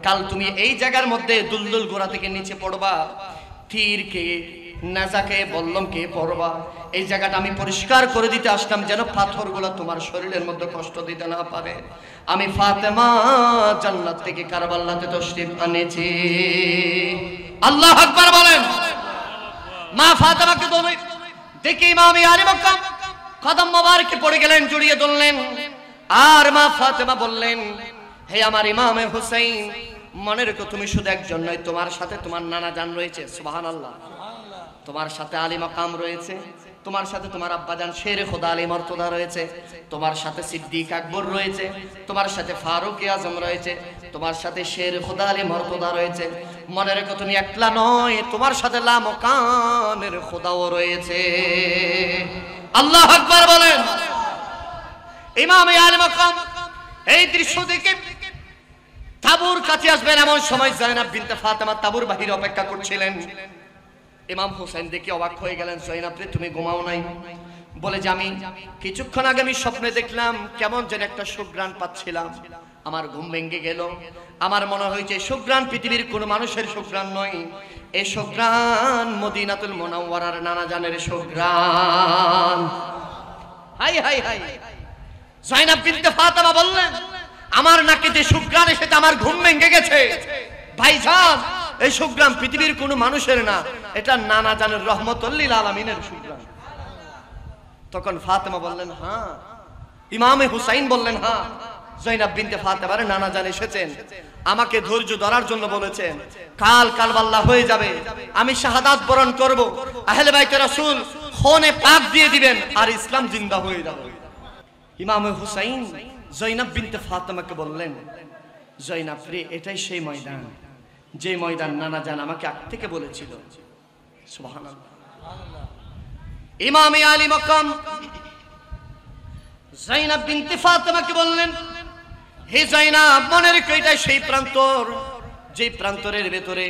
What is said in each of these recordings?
কাল তুমি এই জায়গার মধ্যে দুলদুল গোড়া থেকে নিচে পড়বা, তীরকে নাজাকে বল্লমকে পড়বা। এই জায়গাটা আমি পরিষ্কার করে দিতে আসলাম যেন পাথরগুলো তোমার শরীরের মধ্যে কষ্ট দিতে না পারে। আমি ফাতেমা জান্নাত থেকে কারবালাতে তশরিফ আনেছি। আল্লাহু আকবার বলেন। মা ফাতেমাকে দেখে ইমাম আলী মক্কাম কদম মোবারকে পড়ে গেলেন, জড়িয়ে ধরলেন। আর মা ফাতেমা বললেন, হে আমার ইমামে হুসাইন, মনে রেখো তুমি শুধু একজন নয়, তোমার সাথে তোমার নানা জান রয়েছে। সুবহানাল্লাহ। তোমার সাথে আলী মাকাম রয়েছে, তোমার সাথে তোমার আব্বাজান শেরে খোদা আলী মর্তদা রয়েছে, তোমার সাথে সিদ্দিক আকবর রয়েছে, তোমার সাথে ফারুক আজম রয়েছে, তোমার সাথে শেরে খোদা আলী মর্তদা রয়েছে। মনে রেখো তুমি একলা নয়, তোমার সাথে লা মাকামের খোদাও রয়েছে। আল্লাহু আকবার বলেন। ইমাম আলী মাকাম এই দৃশ্য দেখে তাবুর কাছে আসবেন এমন সময় জয়নাব বিনতে ফাতেমা তাবুর বাহিরে অপেক্ষা করছিলেন। ইমাম হুসাইন দেখে অবাক হয়ে গেলেন, জয়নাব রে তুমি ঘুমাও নাই? বলে যে আমি কিছুক্ষণ আগে আমি স্বপ্নে দেখলাম কেমন যেন একটা সুঘ্রাণ পাচ্ছিলাম, আমার ঘুম ভেঙে গেল। আমার মনে হয়েছে সুঘ্রাণ পৃথিবীর কোনো মানুষের সুঘ্রাণ নয়, এই সুঘ্রাণ মদিনাতুল মুনাওয়ারার নানা জানের সুঘ্রাণ। হাই হাই হাই। জয়নাব বিনতে ফাতেমা বললেন, আমার নাকে যে সুঘ্রাণ এসেছে আমার ঘুম ভেঙে গেছে। ভাইজান, এই সুঘ্রাণ পৃথিবীর কোনো মানুষের না, এটা নানা জানের রহমতুল লিল আলামিনের সুঘ্রাণ। তখন ফাতেমা বললেন, হ্যাঁ। ইমামে হুসাইন বললেন, হ্যাঁ, জয়নাব বিনতে ফাতেমার নানা জান এসেছেন, আমাকে ধৈর্য ধরার জন্য বলেছেন। কাল কারবালা হয়ে যাবে, আমি শাহাদাত বরণ করব, আহলে বাইতে রাসূল খুনে পাক দিয়ে দিবেন, আর ইসলাম জিন্দা হয়ে যাবে। ইমামে হুসাইন জয়নাব বিনতে ফাতেমাকে বললেন, জয়নাব রে, এটাই সেই ময়দান যে ময়দান নানা জান আমাকে আগ থেকে বলেছিল। সুবহানাল্লাহ। ইমাম আলী মাকাম জয়নাব বিনতে ফাতেমাকে বললেন, হে জয়নাব, মনে রেখো এটাই সেই প্রান্তর যে প্রান্তরের ভেতরে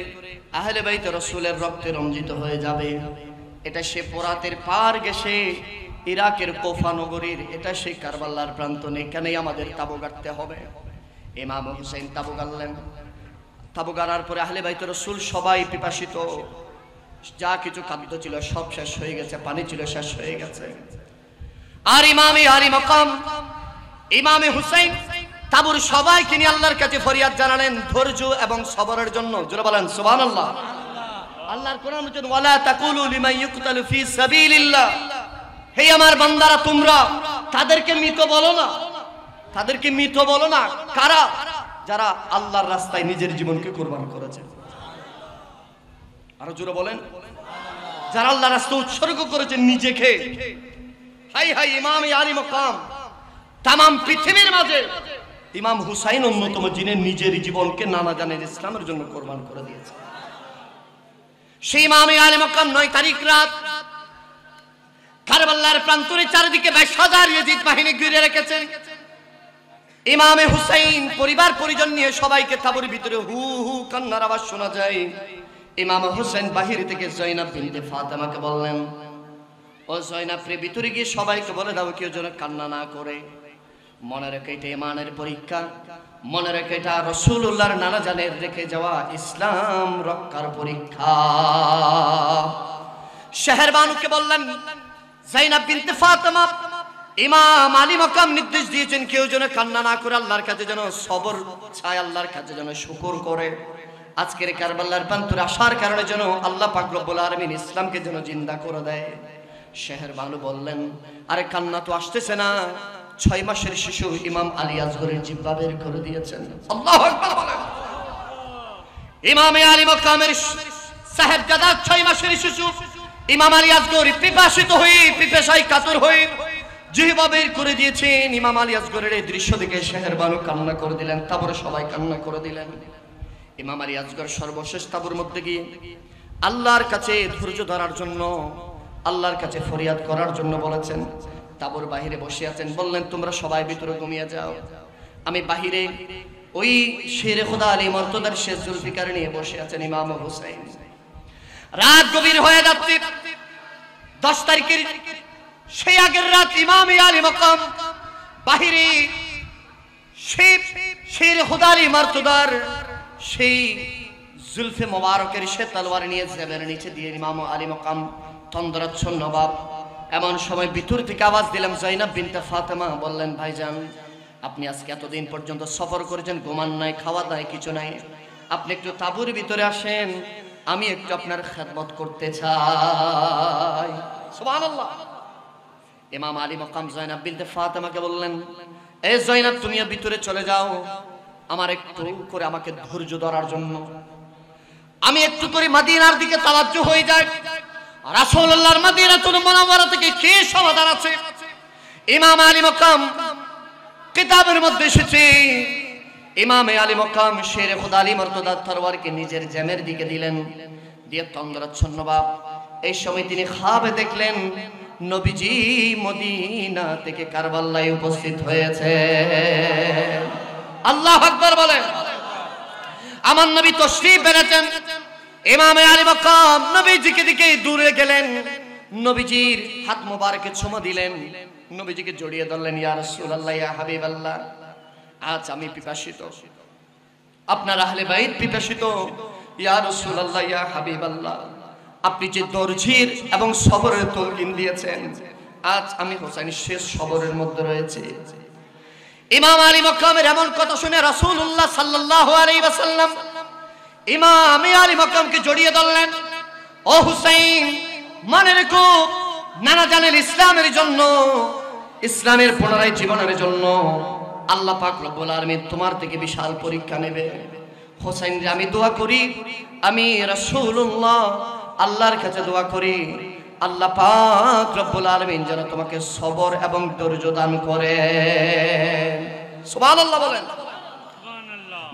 আহলে বাইত রাসূলের রক্তে রঞ্জিত হয়ে যাবে। এটা সে ফোরাতের পার গেছে ইরাকের কোফা নগরীর, এটা সেই কারবালার প্রান্তনে, এখানেই আমাদের তাবু গাড়তে হবে। ইমাম হুসাইন তাবু গাড়লেন। তাবু গাড়ার পরে আহলে বাইত রাসূল সবাই পিপাসিত, যা কিছু খাদ্য ছিল সব শেষ হয়ে গেছে, পানি ছিল শেষ হয়ে গেছে। আর ইমামে আলী মাকাম ইমামে হুসাইন তাবুর সবাইকে নিয়ে আল্লাহর কাছে ফরিয়াদ জানালেন ধৈর্য এবং সবরের জন্য। জোরে বলেন সুবহানাল্লাহ। আল্লাহর কোরআন বলেন, ওয়ালা তাকুলু লিমান ইউকতালু ফি সাবিলিল্লাহ, হে আমার বান্দারা, তোমরা তাদেরকে মৃত বলো না, তাদেরকে মৃত বলো না। কারা? যারা আল্লাহর রাস্তায় নিজের জীবনকে কুরবান করেছে। আরো জোরে বলেন, যারা আল্লাহর রাস্তায় উৎসর্গ করেছেন নিজেকে। High high. ইমাম আলী মাকাম তামাম পৃথিবীর মাঝে ইমাম হুসাইন অন্যতম, যিনি নিজের জীবনকে নানা জানের ইসলামের জন্য কুরবান করে দিয়েছে। সেই ইমাম আলী মাকাম 9 তারিখ রাত কারবালার প্রান্তরে চারিদিকে 22,000 ইয়াজিদ বাহিনী ঘিরে রেখেছেন। ইমামে হুসাইন পরিবার পরিজন নিয়ে সবাইকে তাবুর ভিতরে হু হু কান্নার আওয়াজ শোনা যায়। ইমাম হুসাইন বাহির থেকে জয়নাব বিনতে ফাতেমাকে বললেন, ও জয়নাব রে, ভিতরে গিয়ে সবাইকে বলে দাও কেউ যেন কান্না না করে। মনে রেখে এটা ইমানের পরীক্ষা, মনে রেখে এটা রাসূলুল্লাহর নানা জানের রেখে যাওয়া ইসলাম রক্ষার পরীক্ষা। শাহরবানুকে বললেন, জয়নাব বিনতে ফাতেমা, ইমাম আলী মাকাম নির্দেশ দিয়েছেন কেউ যেন কান্না না করে, আল্লাহর কাছে যেন সবর চায়, আল্লাহর কাছে যেন শুকর করে। আজকের কারবালার প্রান্তরে আসার কারণে যেন আল্লাহ পাক রব্বুল আলামিন ইসলামকে যেন জিন্দা করে দেয়। শাহরবানু বললেন, আরে কান্না তো আসতেছে না, 6 মাসের শিশু ইমাম আলী আসগরের জিহ্বা বের করে দিয়েছেন। আল্লাহু আকবার বলেন। ইমামে আলী মাকামের সাহেবজাদা 6 মাসের শিশু ইমাম আলী আসগর পিপাসিত হয়ে, পিপাসায় কাতর হয়ে জিহ্বা বের করে দিয়েছেন। ইমাম আলী আসগরের এই দৃশ্য দেখে শাহরবানু কান্না করে দিলেন, তারপরে সবাই কান্না করে দিলেন। ইমাম আলী আসগর সর্বশেষ তাবুর মধ্যে গিয়ে আল্লাহর কাছে ধৈর্য ধরার জন্য, আল্লাহর কাছে ফরিয়াদ করার জন্য বলেছেন। তাবুর বাহিরে বসে আছেন, বললেন তোমরা সবাই ভিতরে ঘুমিয়ে যাও, আমি বাহিরে ওই শেরে খোদা আলী মর্তদার শেষ জুলফিকার নিয়ে বসে আছেন ইমাম হুসাইন। রাত গভীর হয়ে যাচ্ছে। 10 তারিখের সেই আগের রাত ইমাম আলী মাকাম বাহিরে শেরে খোদা আলী মর্তদার সেই জুলফে মোবারকের সে তলোয়ার নিয়ে জেবের নিচে দিয়ে ইমাম আলী মকাম তন্দ্রাচ্ছন্ন নবাব। এমন সময় ভিতর থেকে আওয়াজ দিলাম, জয়নাব বিনতে ফাতেমা। বললেন, ভাইজান আপনি আজকে এতদিন পর্যন্ত সফর করেছেন, ঘুমান নাই, খাওয়া নাই, কিছু নাই, আপনি একটু তাঁবুর ভিতরে আসেন, আমি একটু আপনার খেদমত করতে চাই। সুবহানাল্লাহ। ইমাম আলী মকাম জয়নাব বিনতে ফাতেমাকে বললেন, এই জয়নাব তুমি ভিতরে চলে যাও, আমার একটু করে আমাকে ধৈর্য ধরার জন্য, আমি একটু করে মদিনার দিকে তাওয়াজ্জু হয়ে যায়। রাসূলুল্লাহর মদিনাতুল মুনাওয়ারা থেকে কি সমাধান আছে? ইমাম আলী মকাম কিতাবের মধ্যে এসেছে, ইমাম আলী মকাম শেরে খুদা আলী মুর্তজা তরবারকে নিজের জেমের দিকে দিলেন, দিয়ে তন্দ্রাচ্ছন্ন বাপ। এই সময় তিনি খাবে দেখলেন নবীজি মদিনা থেকে কারবালায় উপস্থিত হয়েছে। আল্লাহু আকবার বলেন। আমার নবী তশরীফ এনেছেন। ইমাম আলী মকাম নবীজিকে দিকে দূরে গেলেন, নবীজির হাত মোবারকে চুমা দিলেন, নবীজিকে জড়িয়ে ধরলেন। ইয়া রাসূলুল্লাহ, ইয়া হাবিবাল্লাহ, আজ আমি পিপাসিত, আপনার আহলে বাইত পিপাসিত। ইয়া রাসূলুল্লাহ, ইয়া হাবিবাল্লাহ, আপনি যে দরজির এবং সবরের তলকিন দিয়েছেন, আজ আমি হোসেন শেষ সবরের মধ্যে রয়েছে। ইমাম আলী মকামের এমন কথা শুনে রাসূলুল্লাহ সাল্লাল্লাহু আলাইহি ওয়াসাল্লাম ইমাম আলী মকামকে জড়িয়ে ধরলেন। ও হুসাইন, মনে রেখো, নানা জানের ইসলামের জন্য, ইসলামের পুনরায় জীবনের জন্য আল্লাহ পাক রব্বুল আলামিন তোমার থেকে বিশাল পরীক্ষা নেবে। হোসেন রে আমি দোয়া করি, আমি রাসূলুল্লাহ আল্লাহর কাছে দোয়া করি, আল্লাহ পাক রব্বুল আলামিন যেন তোমাকে সবর এবং ধৈর্য দান করে। সুবহানাল্লাহ বলেন।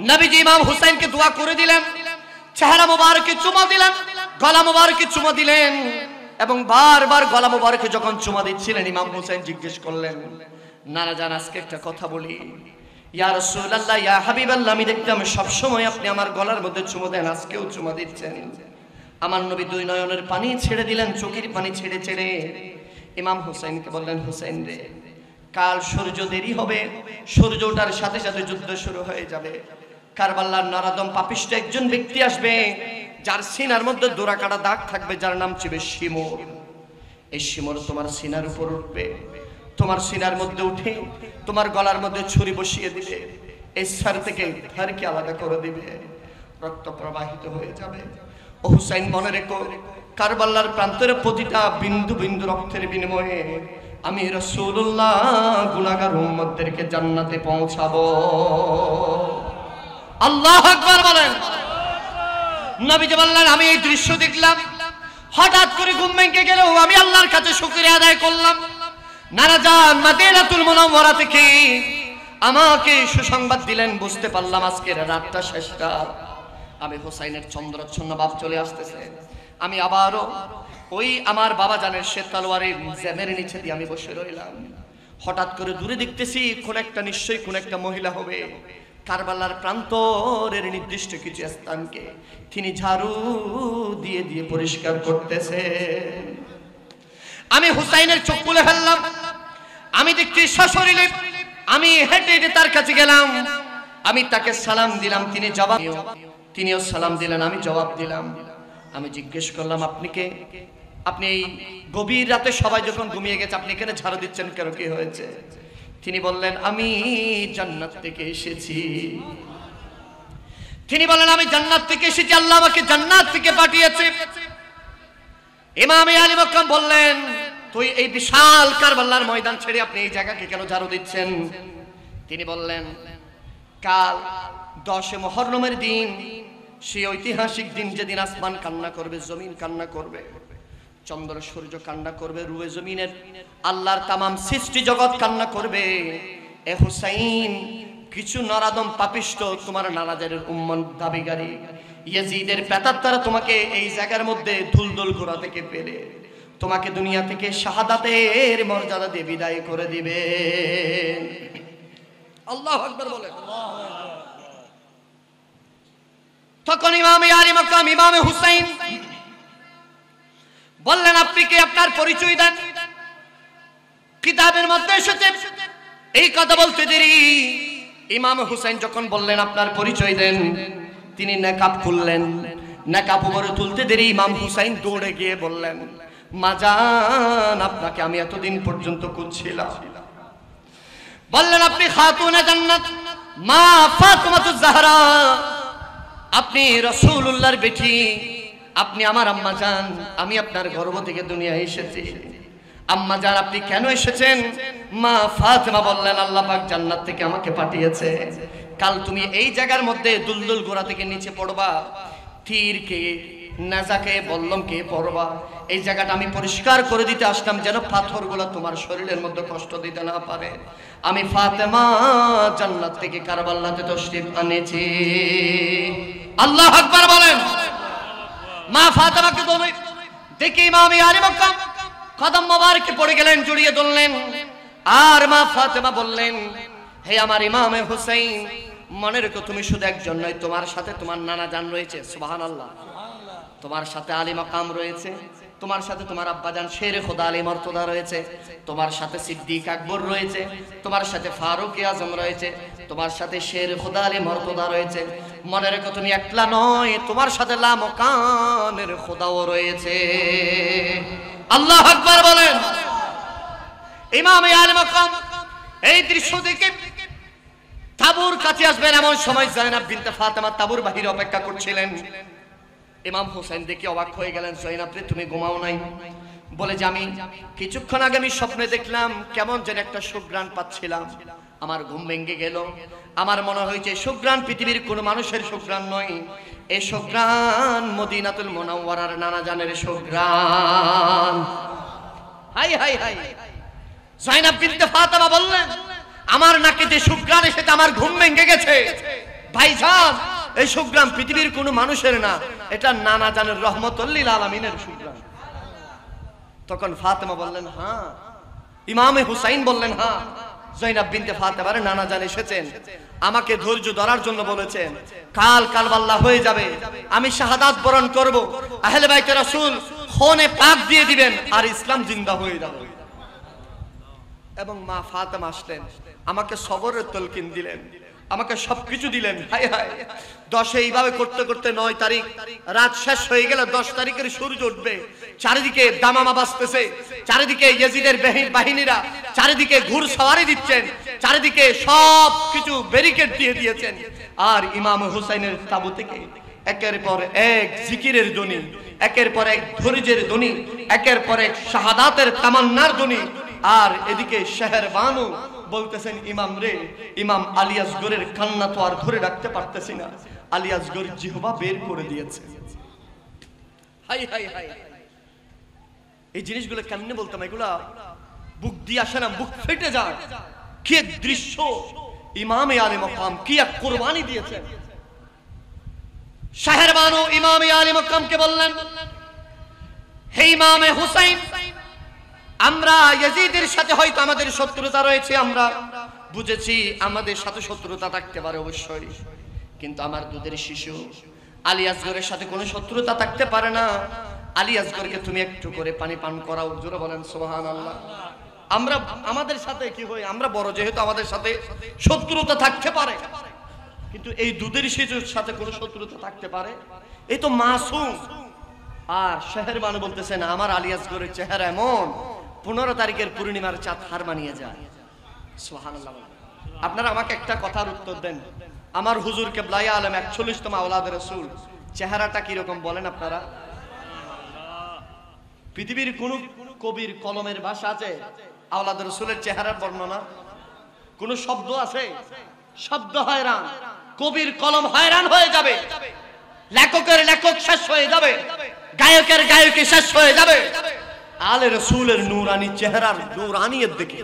নবীজি ইমাম হুসাইনকে দোয়া করে দিলেন, চেহারা মোবারকে চুমা দিলেন, গলা মোবারকে চুমা দিলেন, এবং বারবার গলা মোবারকে যখন চুমা দিচ্ছিলেন ইমাম হুসাইন জিজ্ঞেস করলেন, নানা জান আজকে একটা কথা বলি। ইয়া রাসূলুল্লাহ, ইয়া হাবিবাল্লাহ, আমি দেখতাম সব সময় আপনি আমার গলার মধ্যে চুমা দেন, আজকেও চুমা দিচ্ছেন। আমার নবী দুই নয়নের পানি ছেড়ে দিলেন, চোখের পানি ছেড়ে ছেড়ে ইমাম হুসাইনকে বললেন, হুসাইন রে, কাল সূর্য দেরি হবে, সূর্য ওঠার সাথে সাথে যুদ্ধ শুরু হয়ে যাবে। কারবালার নরাদম পাপিষ্ঠ একজন ব্যক্তি আসবে, যার সিনার মধ্যে দোরা কাটা দাগ থাকবে, যার নাম ছিল শিমর। এই শিমর তোমার সিনার উপর উঠবে, তোমার সিনার মধ্যে উঠে তোমার গলার মধ্যে ছুরি বসিয়ে দিবে, এই সার থেকে ধারকে আলাদা করে দিবে, রক্ত প্রবাহিত হয়ে যাবে। ও হুসাইন, মনে রেখো, কারবালার প্রান্তের প্রতিটা বিন্দু বিন্দু রক্তের বিনিময়ে আমি রাসূলুল্লাহ গুনাহগার উম্মতদেরকে জান্নাতে পৌঁছাবো। আল্লাহু আকবার বলেন। নবীজি বললেন, আমি এই দৃশ্য দেখলাম, হঠাৎ করে ঘুম ভেঙে গেল, আমি আল্লাহর কাছে শুকরিয়া আদায় করলাম। নানা জান মদিনাতুল মুনাওয়ারা থেকে আমাকে সুসংবাদ দিলেন, বুঝতে পারলাম আজকের রাতটা শেষ রাত। আমি হোসাইনের চন্দ্রাচ্ছন্ন ভাব চলে আসতেছে, আমি আবারও ওই আমার বাবা জানের সে তলোয়ারের জেমের নিচে দিয়ে আমি বসে রইলাম। হঠাৎ করে দূরে দেখতেছি কোন একটা, নিশ্চয়ই কোন একটা মহিলা হবে, কারবালার প্রান্তরের নির্দিষ্ট কিছু স্থানকে তিনি ঝাড়ু দিয়ে দিয়ে পরিষ্কার করতেছে। আমি হুসাইনের চোখ খুলে ফেললাম, আমি দেখছি সশরীরে, আমি হেঁটে হেঁটে তার কাছে গেলাম, আমি তাকে সালাম দিলাম, তিনিও সালাম দিলেন, আমি জবাব দিলাম। আমি জিজ্ঞেস করলাম, আপনি কে? আপনি এই গভীর রাতে সবাই যখন ঘুমিয়ে গেছে আপনি এখানে ঝাড়ু দিচ্ছেন কেন, কি হয়েছে? তিনি বললেন, আমি জান্নাত থেকে এসেছি। তিনি বলেন, আমি জান্নাত থেকে এসেছি, আল্লাহ আমাকে জান্নাত থেকে পাঠিয়েছে। ইমাম আলী মক্কাম বললেন, তুই এই বিশাল কারবালার ময়দান ছেড়ে আপনি এই জায়গাকে কেন ঝাড়ু দিচ্ছেন? তিনি বললেন, কাল 10 মুহররমের দিন, সেই ঐতিহাসিক দিন যেদিন আসমান কান্না করবে, জমিন কান্না করবে, চন্দ্র সূর্য কান্না করবে, রুয়ে জমিনের আল্লাহর তামাম সৃষ্টি জগৎ কান্না করবে। এ হুসাইন, কিছু নরাদম পাপিষ্ঠ তোমার নানাজারের উম্মত দাবিগারী ইয়াজিদের প্রেতাত্মারা তোমাকে এই জায়গার মধ্যে ধুলদুল ঘোরা থেকে পেলে তোমাকে দুনিয়া থেকে শাহাদাতের মর্যাদা দিয়ে বিদায় করে দিবে। আল্লাহু আকবার বলেন। তখন ইমাম আলী মক্কাম ইমাম হুসাইন বললেন, আপনি কি আপনার পরিচয় দেন। কিতাবের মধ্যে এসেছে, এই কথা বলতে দেরি ইমাম হুসাইন যখন বললেন আপনার পরিচয় দেন, তিনি নেকাব খুললেন। নেকাব উপরে তুলতে দেরি ইমাম হুসাইন দৌড়ে গিয়ে বললেন, মা জান, আপনাকে আমি এতদিন পর্যন্ত খুঁজছিলাম। বললেন, আপনি খাতুনে জান্নাত মা ফাতিমাতুজ জাহরা, আপনি রাসূলুল্লাহর বেটি, আপনি আমার আম্মা জান। আমি আপনার গর্ভ থেকে দুনিয়ায় এসেছি। আম্মা জান, আপনি কেন এসেছেন? মা ফাতিমা বললেন, আল্লাহ পাক জান্নাত থেকে আমাকে পাঠিয়েছে। কাল তুমি এই জায়গার মধ্যে দুলদুল গোড়া থেকে নিচে পড়বা, তীরকে নাজাকে বল্লমকে পড়বা। এই জায়গাটা আমি পরিষ্কার করে দিতে আসলাম, যেন পাথরগুলো তোমার শরীরের মধ্যে কষ্ট দিতে না পারে। আমি ফাতেমা জান্নাত থেকে কারবালাতে তশরিফ আনেছি। আল্লাহু আকবার বলেন। মা ফাতেমাকে দেখে ইমাম আলী মক্কা কদম মোবারকে পড়ে গেলেন, জড়িয়ে ধরলেন। আর মা ফাতেমা বললেন, হে আমার ইমামে হুসাইন, মনে রেখো তুমি শুধু একজন নয়, তোমার সাথে তোমার নানা জান রয়েছে। সুবহানাল্লাহ। তোমার সাথে আলী মাকাম রয়েছে, তোমার সাথে তোমার আব্বাজান শেরে খোদা আলী মর্তদা রয়েছে, তোমার সাথে সিদ্দিক আকবর রয়েছে, তোমার সাথে ফারুক আজম রয়েছে, তোমার সাথে শেরে খোদা আলী মর্তদা রয়েছে। মনে রেখো তুমি একলা নয়, তোমার সাথে লামকানের খোদাও রয়েছে। আল্লাহু আকবার বলেন। ইমাম আলী মাকাম এই দৃশ্য দেখে তাবুর কাছে আসবেন এমন সময় জয়নাব বিনতে ফাতেমা তাবুর বাহিরে অপেক্ষা করছিলেন। ইমাম হুসাইন দেখে অবাক হয়ে গেলেন, জয়নাব রে, তুমি ঘুমাও নাই? বলে যে আমি কিছুক্ষণ আগে আমি স্বপ্নে দেখলাম কেমন যেন একটা সুঘ্রাণ পাচ্ছিলাম, আমার ঘুম ভেঙে গেল। আমার মনে হয়েছে সুঘ্রাণ পৃথিবীর কোনো মানুষের সুঘ্রাণ নয়, এই সুঘ্রাণ মদিনাতুল মুনাওয়ারার নানা জানের সুঘ্রাণ। হাই হাই হাই। জয়নাব বিনতে ফাতেমা বললেন, আমার নাকে যে সুঘ্রাণ এসেছে আমার ঘুম ভেঙে গেছে। ভাইজান, এই সুঘ্রাণ পৃথিবীর কোনো মানুষের না, এটা নানা জানের রহমতুল লিল আলামিনের সুঘ্রাণ। তখন ফাতেমা বললেন, হ্যাঁ। ইমামে হুসাইন বললেন, হ্যাঁ, জয়নাব বিনতে ফাতেমার নানা জান এসেছেন, আমাকে ধৈর্য ধরার জন্য বলেছেন। কাল কারবালা হয়ে যাবে, আমি শাহাদাত বরণ করব, আহলে বাইতে রাসূল খুনে পাক দিয়ে দিবেন, আর ইসলাম জিন্দা হয়ে যাবে। এবং মা ফাতেমা আসলেন, আমাকে সবরের তলকিন দিলেন, আমাকে সবকিছু দিলেন। হায় হায়। 10 এইভাবে করতে করতে 9 তারিখ রাত শেষ হয়ে গেল। 10 তারিখের সূর্য উঠবে, চারিদিকে দামামা বাজতেছে, চারিদিকে ইয়াজিদের বাহিনীরা চারিদিকে ঘুরসওয়ারি দিচ্ছেন, চারিদিকে সব কিছু ব্যারিকেড দিয়ে দিয়েছেন। আর ইমাম হুসাইনের তাবু থেকে একের পর এক জিকিরের ধ্বনি, একের পর এক ধৈর্যের ধ্বনি, একের পর এক শাহাদাতের তামান্নার ধ্বনি। আর এদিকে শেহর বানু বলতেছেন, ইমাম রে, ইমাম আলী আসগরের কান্না তো আর ধরে রাখতে পারতেছি না, আলী আসগর জিহবা বের করে দিয়েছে। হাই হাই হাই। এই জিনিসগুলো কেমনে বলতাম, এগুলা বুক দিয়ে আসে না, বুক ফেটে যায়। কি এক দৃশ্য! ইমামে আলী মাকাম কি এক কুরবানি দিয়েছেন। শেহর বানু ইমামে আলী মাকামকে বললেন, হে ইমামে হুসাইন, আমরা ইয়াজিদের সাথে হয়তো আমাদের শত্রুতা রয়েছে, আমরা বুঝেছি আমাদের সাথে শত্রুতা থাকতে পারে অবশ্যই, কিন্তু আমার দুধের শিশু আলী আসগরের সাথে কোনো শত্রুতা থাকতে পারে না। আলী আসগরকে তুমি একটু করে পানি পান করাও। জোরে বলেন সুবহানাল্লাহ। আমরা আমাদের সাথে কি হয়, আমরা বড় যেহেতু আমাদের সাথে শত্রুতা থাকতে পারে, কিন্তু এই দুধের শিশুর সাথে কোনো শত্রুতা থাকতে পারে, এই তো মাসুম। আর শেহর বানু বলতেছেন, আমার আলী আসগরের চেহারা এমন 15 তারিখের পূর্ণিমার চাঁদ হার মানিয়ে যায়। সুবহানাল্লাহ। আপনারা আমাকে একটা কথার উত্তর দেন, আমার হুজুর কিবলাই আলম 41তম আওলাদে রাসূল চেহারাটা কি রকম বলেন আপনারা? পৃথিবীর কোন কবির কলমের ভাষা আছে আওলাদে রাসূলের চেহারার বর্ণনা? কোন শব্দ আছে? শব্দ হয়রান, কবির কলম হয়রান হয়ে যাবে, লেখকের লেখক শেষ হয়ে যাবে, গায়কের গায়কী শেষ হয়ে যাবে। আলে রাসূলের নূরানি চেহারার নূরানিয়ত দেখে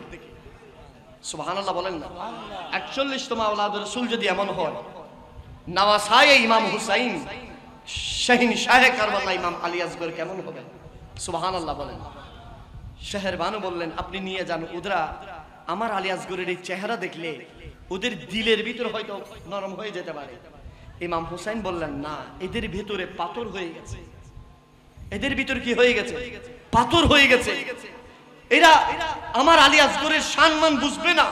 সুবহানাল্লাহ বলেন না। 41তম আওলাদে রাসূল যদি এমন হয়, নওয়াসায়ে ইমাম হুসাইন শাহিন শাহে কারবালা ইমাম আলী আসগর কেমন হবে? সুবহানাল্লাহ বলেন। শেহর বানু বললেন, আপনি নিয়ে যান, ওরা আমার আলী আসগরের এই চেহারা দেখলে ওদের দিলের ভিতর হয়তো নরম হয়ে যেতে পারে। ইমাম হুসাইন বললেন, না, এদের ভিতরে পাথর হয়ে গেছে। এদের ভিতর কি হয়ে গেছে? পাথর হয়ে গেছে। এরা আমার আলী আসগরের সম্মান বুঝবে না।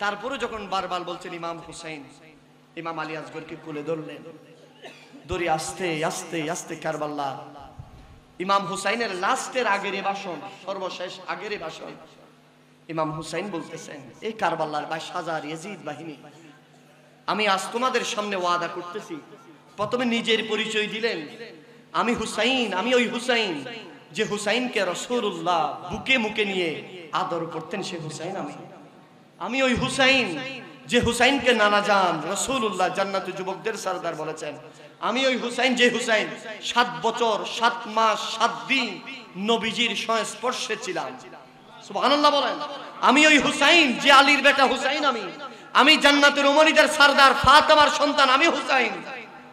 তারপরে যখন বারবার বলছেন ইমাম হুসাইন, ইমাম আলী আসগরকে কোলে ধরলেন, ধরে আস্তে আস্তে আস্তে কারবালা ইমাম হুসাইনের লাস্টের আগের ভাষণ, সর্বশেষ আগের ভাষণ, ইমাম হুসাইন বলতেছেন, এই কারবালার 22,000 ইয়াজিদ বাহিনী, আমি আজ তোমাদের সামনে ওয়াদা করতেছি। প্রথমে নিজের পরিচয় দিলেন, আমি হুসাইন, আমি ওই হুসাইন যে হুসাইনকে রাসূলুল্লাহ বুকে মুখে নিয়ে আদর করতেন, সে হুসাইন আমি ওই হুসাইন যে হুসাইনকে নানা জান রাসূলুল্লাহ জান্নাতুল যুবকদের সরদার বলেছেন। আমি ওই হুসাইন যে হুসাইন 7 বছর 7 মাস 7 দিন নবীজির সংস্পর্শে ছিলাম। সুবহানাল্লাহ বলেন। আমি ওই হুসাইন যে আলীর বেটা হুসাইন, আমি জান্নাতুল উমরিদের সরদার ফাতেমার সন্তান, আমি হুসাইন।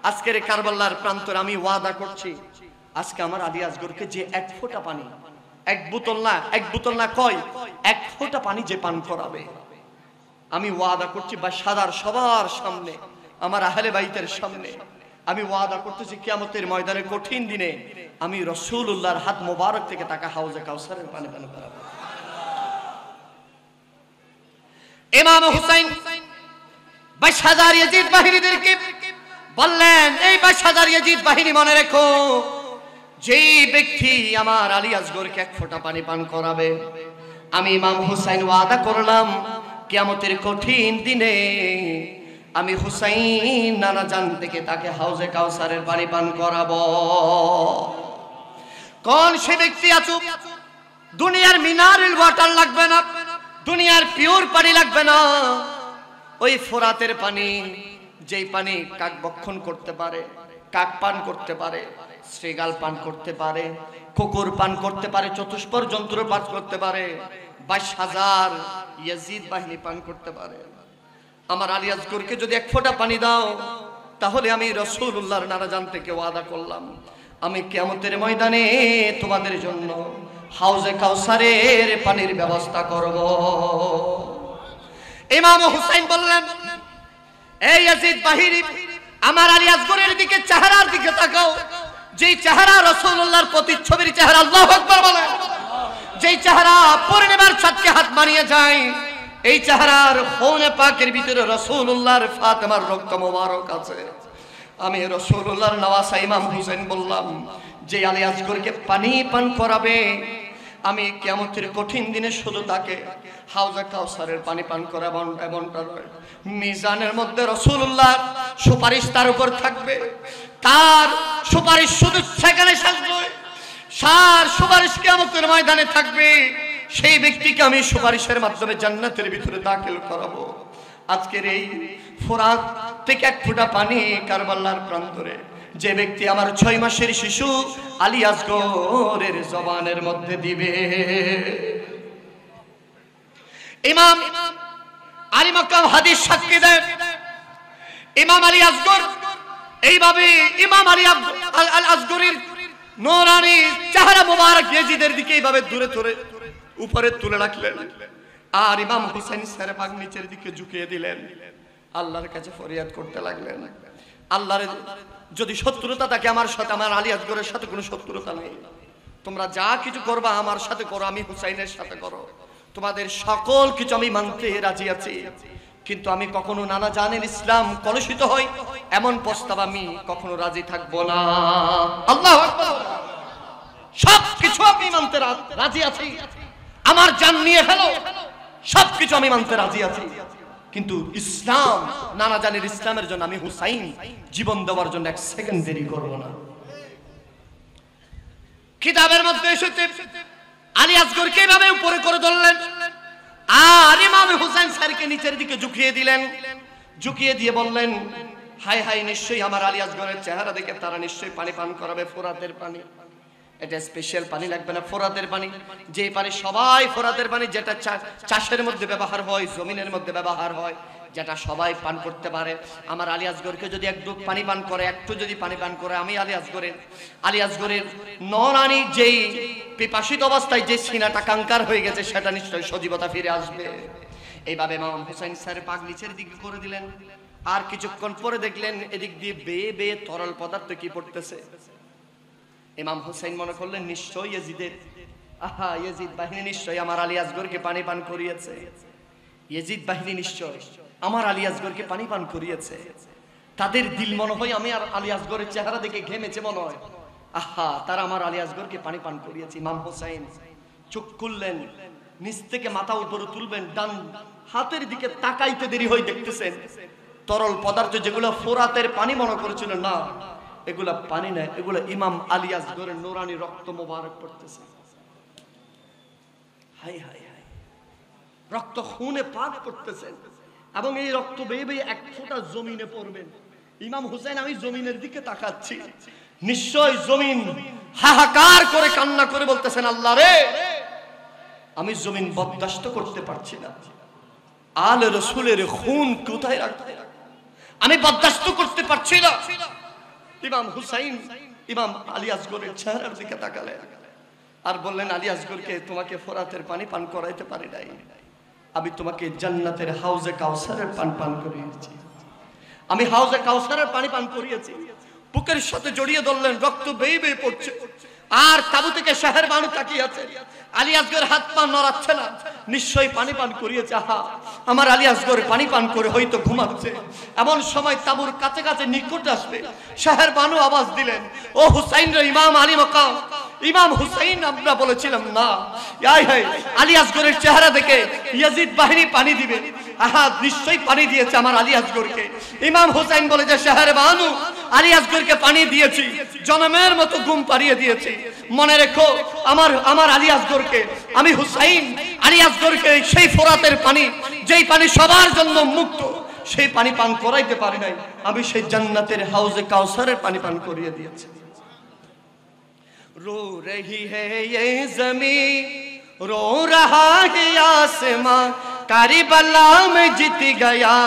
আজকের এই কারবালার প্রান্তরে আমি ওয়াদা করছি, আজকে আমার আলী আসগরকে যে এক ফোঁটা পানি, এক বোতল না কয় 1 ফোঁটা পানি যে পান করাবে, আমি ওয়াদা করছি বা সাদার সবার সামনে, আমার আহলে বাইতের সামনে আমি ওয়াদা করতেছি, কিয়ামতের ময়দানে কঠিন দিনে আমি রাসূলুল্লাহর হাত মোবারক থেকে তাকে হাউজে কাউসারের পানি পান করাবো। ইমাম হুসাইন 22,000 ইয়াজিদ বাহিনীদেরকে বললেন, এই 22,000 ইয়াজিদ বাহিনী মনে রেখো, যেই ব্যক্তি আমার আলী আসগরকে 1 ফোঁটা পানি পান করাবে, আমি ইমাম হুসাইন ওয়াদা করলাম কিয়ামতের কঠিন দিনে আমি হুসাইন নানা জান থেকে তাকে হাউজে কাউসারের পানি পান করাবো। কোন সে ব্যক্তি আছো? দুনিয়ার মিনারেল ওয়াটার লাগবে না, দুনিয়ার পিওর পানি লাগবে না, ওই ফোরাতের পানি, যেই পানি কাক বক্ষণ করতে পারে, কাক পান করতে পারে, শ্রীগাল পান করতে পারে, কুকুর পান করতে পারে, চতুষ্পদ যন্ত্র পান করতে পারে, 22,000 ইয়াজিদ বাহিনী পান করতে পারে। আমার আলী আসগরকে যদি 1 ফোঁটা পানি দাও, তাহলে আমি রাসূলুল্লাহর নারাজান থেকে ওয়াদা করলাম, আমি কিয়ামতের ময়দানে তোমাদের জন্য হাউজে কাউসারের পানির ব্যবস্থা করব। ইমাম হুসাইন বললেন, এই ইয়াজিদ বাহিনী, আমার আলী আসগরের দিকে, চেহারার দিকে তাকাও, যেই চেহারা রাসূলুল্লাহর প্রতিচ্ছবির চেহারা, আল্লাহু আকবার বলেন, যেই চেহারা পূর্ণিমার চাঁদকে হাত মারিয়ে যায়, এই চেহারার খুনে পাকের ভিতরে রাসূলুল্লাহর ফাতেমার রক্ত মোবারক আছে। আমি রাসূলুল্লাহর নওয়াসা ইমাম হুসাইন বললাম, যে আলী আসগরকে পানি পান করাবে, আমি কিয়ামতের কঠিন দিনে শুধু তাকে হাউজে কাউসারের পানি পান করাবো, এমনটা নয়, মিজানের মধ্যে রাসূলুল্লাহর সুপারিশ তার উপর থাকবে, তার সুপারিশ শুধু সেখানে শেষ নয়, সার সুপারিশ কিয়ামতের ময়দানে থাকবে, সেই ব্যক্তিকে আমি সুপারিশের মাধ্যমে জান্নাতের ভিতরে দাখিল করাবো। আজকের এই ফোরাত থেকে 1 ফোঁটা পানি কারবালার প্রান্তরে যে ব্যক্তি আমার 6 মাসের শিশু আলী আসগরের জবানের মধ্যে দিবে, ইমাম আলী মাকাম হাদিস সাক্ষী দেন, ইমাম আলী আসগর এইভাবে ইমাম আলী আল আসগরের নূরানি চেহারা মোবারক ইয়াজিদের দিকে এইভাবে দূরে দূরে উপরে তুলে রাখলেন, আর ইমাম হুসাইন স্যার পাক নিচের দিকে ঝুঁকিয়ে দিলেন, আল্লাহর কাছে ফরিয়াদ করতে লাগলেন, আল্লাহর যদি শত্রুতা থাকে আমার সাথে, আমার আলী আসগরের সাথে কোনো শত্রুতা নেই, তোমরা যা কিছু করবা আমার সাথে করো, আমি হুসাইনের সাথে করো, তোমাদের সকল কিছু আমি মানতে রাজি আছি, কিন্তু আমি কখনো নানা জানের ইসলাম কলুষিত হয় এমন প্রস্তাব আমি কখনো রাজি থাকবো না। আল্লাহু আকবার। সবকিছু আমি মানতে রাজি আছি, আমার জান নিয়ে ফেলো, সবকিছু আমি মানতে রাজি আছি, কিন্তু ইসলাম, নানা জানের ইসলামের জন্য আমি হুসাইন জীবন দেওয়ার জন্য 1 সেকেন্ড দেরি করব না। কিতাবের মধ্যে এসেছে আলী আসগরকে এভাবে উপরে করে ধরলেন, আর ইমাম হুসাইন স্যারকে নিচের দিকে ঝুঁকিয়ে দিলেন, ঝুঁকিয়ে দিয়ে বললেন, হাই হাই, নিশ্চয়ই আমার আলী আসগরের চেহারা দেখে তারা নিশ্চয়ই পানি পান করাবে, ফোরাতের পানি, এটা স্পেশাল পানি লাগবে না, ফোরাতের পানি, যে পানি সবাই, ফোরাতের পানি যেটা চাষের মধ্যে ব্যবহার হয়, জমিনের মধ্যে ব্যবহার হয়, যেটা সবাই পান করতে পারে। আমার আলী আসগরকে যদি 1 ডুব পানি পান করে, একটু যদি পানি পান করে, আমি আলী আসগরের নরানি যেই পিপাসিত অবস্থায় যে সিনাটা কাঙ্কার হয়ে গেছে, সেটা নিশ্চয়ই সজীবতা ফিরে আসবে। এইভাবে ইমাম হুসাইন স্যার পাক নিচের দিকে করে দিলেন, আর কিছুক্ষণ পরে দেখলেন এদিক দিয়ে বেয়ে বেয়ে তরল পদার্থ কি পড়তেছে। ইমাম হুসাইন মনে করলেন নিশ্চয়ই ইয়াজিদ বাহিনী নিশ্চয়ই আমার আলী আসগরকে পানি পান করিয়েছে, ইয়াজিদ বাহিনী নিশ্চয় আমার আলী আসগরকে পানি পান করিয়েছে। তাদের দিল মনে হয় আমি আর আলী আসগরের চেহারা দেখে ঘেমেছে মনে হয়, আহা তারা আমার আলী আসগরকে পানি পান করিয়েছে। ইমাম হোসেন চোখ খুললেন, নিচ থেকে মাথা উপরে তুলবেন, ডান হাতের দিকে তাকাইতে দেরি হয়ে দেখতেছেন তরল পদার্থ যেগুলো ফোরাতের পানি মনে করেছিল, না এগুলা পানি না, এগুলো ইমাম আলী আসগরের নূরানি রক্ত মোবারক পড়তেছে। হাই হাই হাই, রক্ত খুনে পাক করতেছেন এবং এই রক্ত বেয়ে বেয়ে এক ফোঁটা জমিনে পড়বেন। ইমাম হুসেন আমি জমিনের দিকে তাকাচ্ছি, নিশ্চয় জমিন হাহাকার করে কান্না করে বলতেছেন, আল্লাহ রে আমি জমিন বরদাস্ত করতে পারছি না, আলে রসুলের খুন কোথায় রাখতে, আমি বরদাস্ত করতে পারছি না। ইমাম হুসাইন ইমাম আলী আসগরের চেহারার দিকে তাকালেন আর বললেন, আলী আসগরকে তোমাকে ফোরাতের পানি পান করাইতে পারি নাই, আমি তোমাকে জান্নাতের হাউজে কাউসারের পান করিয়েছি, আমি হাউজে কাউসারের পানি পান করিয়েছি। বুকের সাথে জড়িয়ে ধরলেন, রক্ত বেয়ে বেয়ে পড়ছে আর তাবু থেকে শাহের বানু তাকিয়ে আছে, আলী আসগর হাত পা নড়াচ্ছে না, নিশ্চয়ই পানি পান করিয়েছে। আহা আমার আলী আসগর পানি পান করে হয়তো ঘুমাচ্ছে, এমন সময় তাবুর কাছে কাছে নিকট আসবে, শাহের বানু আওয়াজ দিলেন, ও হুসাইন রে ইমাম আলী মাকাম। ইমাম হুসাইন আমরা বলেছিলাম না, আলী আসগরের চেহারা দেখে ইয়াজিদ বাহিনী পানি দিবে, আহা নিশ্চয়ই পানি দিয়েছে আমার আলী আসগরকে। ইমাম হুসাইন বলে যে শাহের বানু আলী আসগরকে পানি দিয়েছি, জনমের মতো ঘুম পাড়িয়ে দিয়েছি, মনে রেখো আমার আলী আসগরকে, আমি হুসাইন আলী আসগরকে সেই ফোরাতের পানি, যেই পানি সবার জন্য মুক্ত, সেই পানি পান করাইতে পারি নাই, আমি সেই জান্নাতের হাউজে কাউসারের পানি পান করিয়ে দিয়েছি। रो रही है ये ज़मीं, रो रहा है आसमां, करबला में जीत गया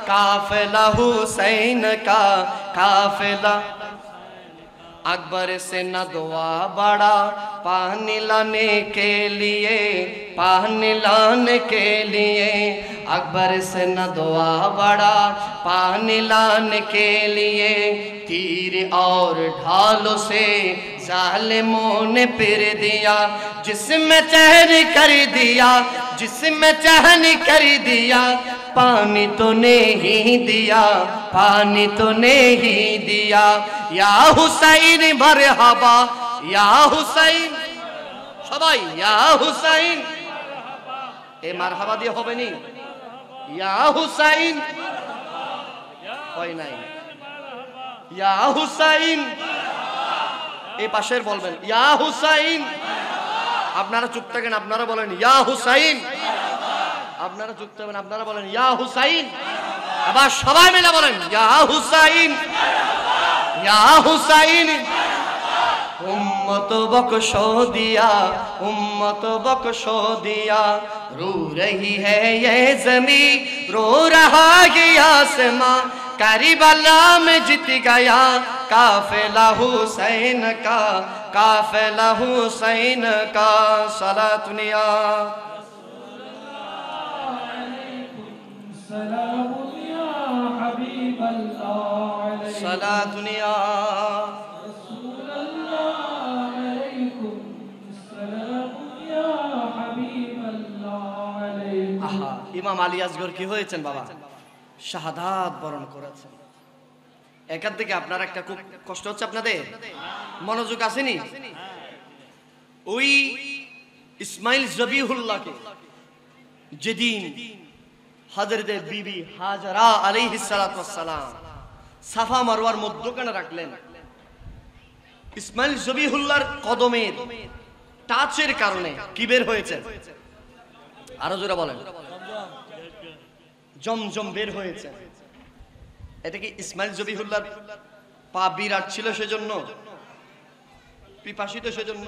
काफिला हुसैन का काफिला। अकबर से न दुआ बड़ा पानी लाने के लिए, पानी लाने के लिए, अकबर से न दुआ बड़ा पानी लाने के लिए, तीर और ढालों से जालिमों ने फिर दिया, जिसमें चहन कर दिया, जिसमें चहन कर दिया, पानी तो नहीं दिया, पानी तो नहीं दिया। या हुसैन मरहबा, या हुसैन সবাই ইয়া হুসাইন, এ মারহাবা দিয়ে হবে নি, ইয়া হুসাইন হয় নাই, ইয়া হুসাইন এই পাশের বলবেন ইয়া হুসাইন, আপনারা চুপ থাকেন, আপনারা বলেন ইয়া হুসাইন, আপনারা চুপ থাকবেন, আপনারা বলেন ইয়া হুসাইন, আবার সবাই মিলে বলেন ইয়া হুসাইন, ইয়া হুসাইন। उम्मत बख्शो दिया, उम्मत बख्शो दिया, रो रही है ये ज़मीं, रो रहा है आसमां, करबला में जीत गया काफिला हुसैन का, काफिला हुसैन का। सलातुनिया सलातुनिया ইমাম আলী আসগর কি হয়েছেন বাবা, শাহাদাত বরণ করেছেন। এখান থেকে আপনার একটা খুব কষ্ট হচ্ছে, আপনাদের মনোযোগ আসেনি। ওই ইসমাইল জবিহুল্লাহকে যেদিন হযরত বিবি হাজরা আলাইহিস সালাতু ওয়াস সালাম সাফা মারওয়ার মধ্যখানে রাখলেন, ইসমাইল জবিহুল্লাহর কদমের টাচের কারণে কি বের হয়েছে, আরো জোরে বলেন, জমজম বের হয়েছে। এটা কি ইসমাইল জবিহুল্লাহর পা বিরাট ছিল সেজন্য, পিপাসিত সেজন্য,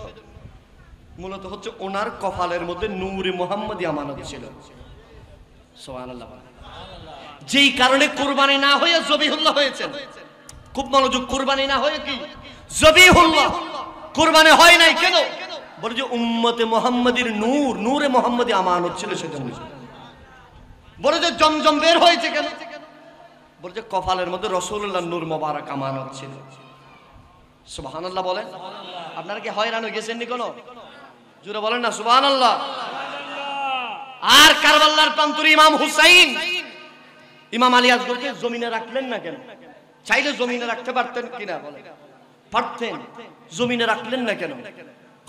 মূলত হচ্ছে ওনার কপালের মধ্যে নূরে মুহাম্মদী আমানত ছিল। সুবহানাল্লাহ। যেই কারণে কুরবানি না হয়ে জবিহুল্লাহ হয়েছেন। খুব মনোযোগ, কুরবানি না হয়ে কি জবিহুল্লাহ, কুরবানি হয় নাই কেন, বলে যে উম্মতে মুহাম্মাদীর নূর, নূরে মুহাম্মদী আমানত ছিল সেজন্য। বলে যে জমজম বের হয়েছে কেন, বলে যে কপালের মধ্যে রাসূলুল্লাহর নূর মোবারক আমানত ছিল। সুবহানাল্লাহ বলেন। আপনারা কি হয়রান হয়ে গেছেন নি কোনো, জোরে বলেন না সুবহানাল্লাহ। আর কারবালার প্রান্তরে ইমাম হুসাইন ইমাম আলী আসগরকে জমিনে রাখলেন না কেন, চাইলে জমিনে রাখতে পারতেন কিনা বলেন? পারতেন। জমিনে রাখলেন না কেন?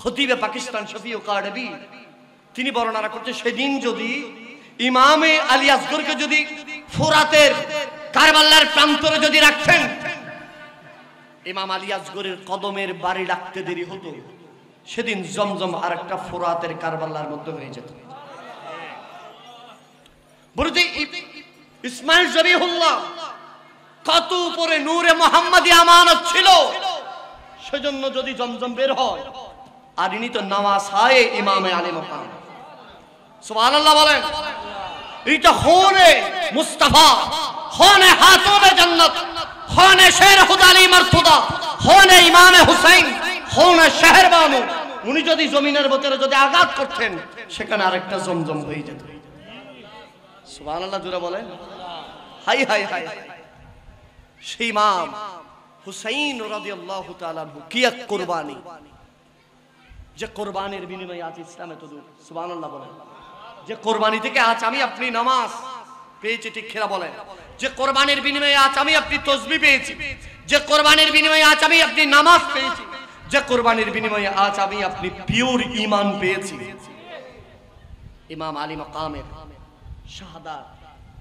খতিবে পাকিস্তান শফিউল কারবি তিনি বর্ণনা করতে, সেদিন যদি ইমামে আলী আসগরকে যদি ফোরাতের কারবালার প্রান্তরে যদি রাখতেন, ইমাম আলী আসগরের কদমের বাড়ি রাখতে দেরি হতো, সেদিন জমজম আর একটা ফোরাতের কারবালার মধ্যে হয়ে যেত। বলতে ইসমাইল জবিহুল্লাহ কত উপরে নূরে মুহাম্মাদি আমানত ছিল, সেজন্য যদি জমজম বের হয়, আর ইনি তো নওয়াসায়ে ইমামে আলী মাকাম। সুবহানাল্লাহ বলেন। এটা হোনে মুস্তাফা, হোনে হাতুবে জান্নাত, হোনে শের হুদালি মারতুদা, হোনে ইমামে হুসাইন, হোনে শহর বানু, উনি যদি জমিনের ভিতরে যদি আঘাত করতেন, সেখানে আরেকটা জমজম হয়ে যেত। সুবহানাল্লাহ জোরে বলেন। হাই হাই হাই। সেই ইমাম হুসাইন রাদিয়াল্লাহু তাআলা কি এক কুরবানি, যে কুরবানির বিনিময়ে আজ ইসলামে তো দূর। সুবহানাল্লাহ বলেন। যে কুরবানি থেকে আজ আমি আপনি নামাজ পেয়েছি, ঠিক খেলা বলেন। যে কুরবানির বিনিময়ে আজ আমি আপনি তাসবিহ পেয়েছি, যে কুরবানির বিনিময়ে আজ আমি আপনি নামাজ পেয়েছি, যে কুরবানির বিনিময়ে আজ আমি আপনি পিওর ঈমান পেয়েছি, ইমাম আলী মাকামের শাহাদাত।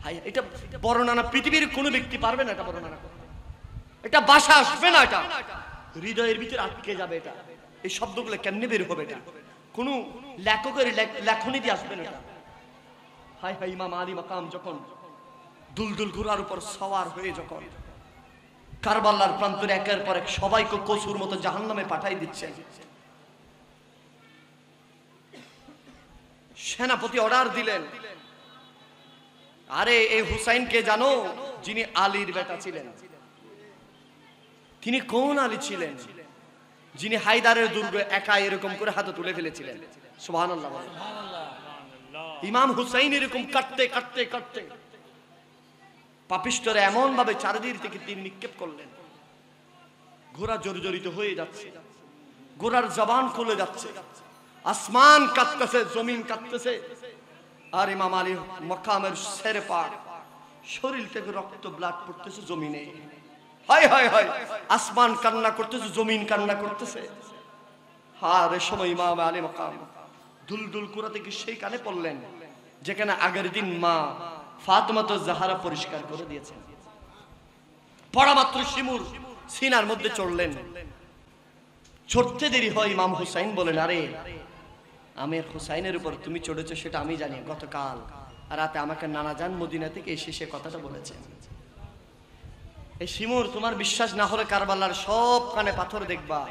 হাই, এটা বর্ণনা পৃথিবীর কোনো ব্যক্তি পারবে না এটা বর্ণনা করতে। এটা ভাষা আসবে না, এটা হৃদয়ের ভিতরে আটকে যাবে। এটা এই শব্দগুলো কেমনে বের হবে? এটা কোনো লেখকের লেখনী দিয়ে আসবে না এটা। হাই হাই, ইমাম আলী মাকাম যখন দুলদুল ঘোড়ার উপর সওয়ার হয়ে যখন কারবালার প্রান্তরে একের পর এক সবাইকে কসুর মতো জাহান্নামে পাঠাই দিচ্ছেন, সেনাপতি অর্ডার দিলেন, আরে এই হুসাইনকে জানো? যিনি আলীর বেটা ছিলেন। তিনি কোন আলী ছিলেন? যিনি হায়দারের দুর্গ একা এরকম করে হাতে তুলে ফেলেছিলেন। সুবহানাল্লাহ। ইমাম হুসাইন এরকম কাটতে কাটতে কাটতে পাপিষ্ঠরা এমন ভাবে চারিদিক থেকে তীর নিক্ষেপ করলেন, ঘোড়া জর্জরিত হয়ে যাচ্ছে, ঘোড়ার জবান খুলে যাচ্ছে, আসমান কাঁপতেছে, জমিন কাঁপতেছে, আর ইমাম আলী মাকামের শের পাক শরীর থেকে রক্ত ব্লাড পড়তেছে জমিনে। হায় হায় হায়, আসমান কান্না করতেছে, জমিন কান্না করতেছে। আর এই সময় ইমাম আলী মাকাম দুলদুল কুরা থেকে সেই কানে পড়লেন যেখানে আগের দিন মা ফাতেমা জাহরা পরিষ্কার করে দিয়েছেন। পড়া মাত্র শিমুর সিনার মধ্যে চড়লেন। চড়তে দেরি হয়, ইমাম হুসাইন বলেন, আরে আমের হুসাইনের উপর তুমি চড়েছো সেটা আমি জানি, গতকাল রাতে আমাকে নানাজান মদিনা থেকে এসে সে কথাটা বলেছেন। এই শিমুর, তোমার বিশ্বাস না হলে কারবালার সব কানে পাথর দেখবা,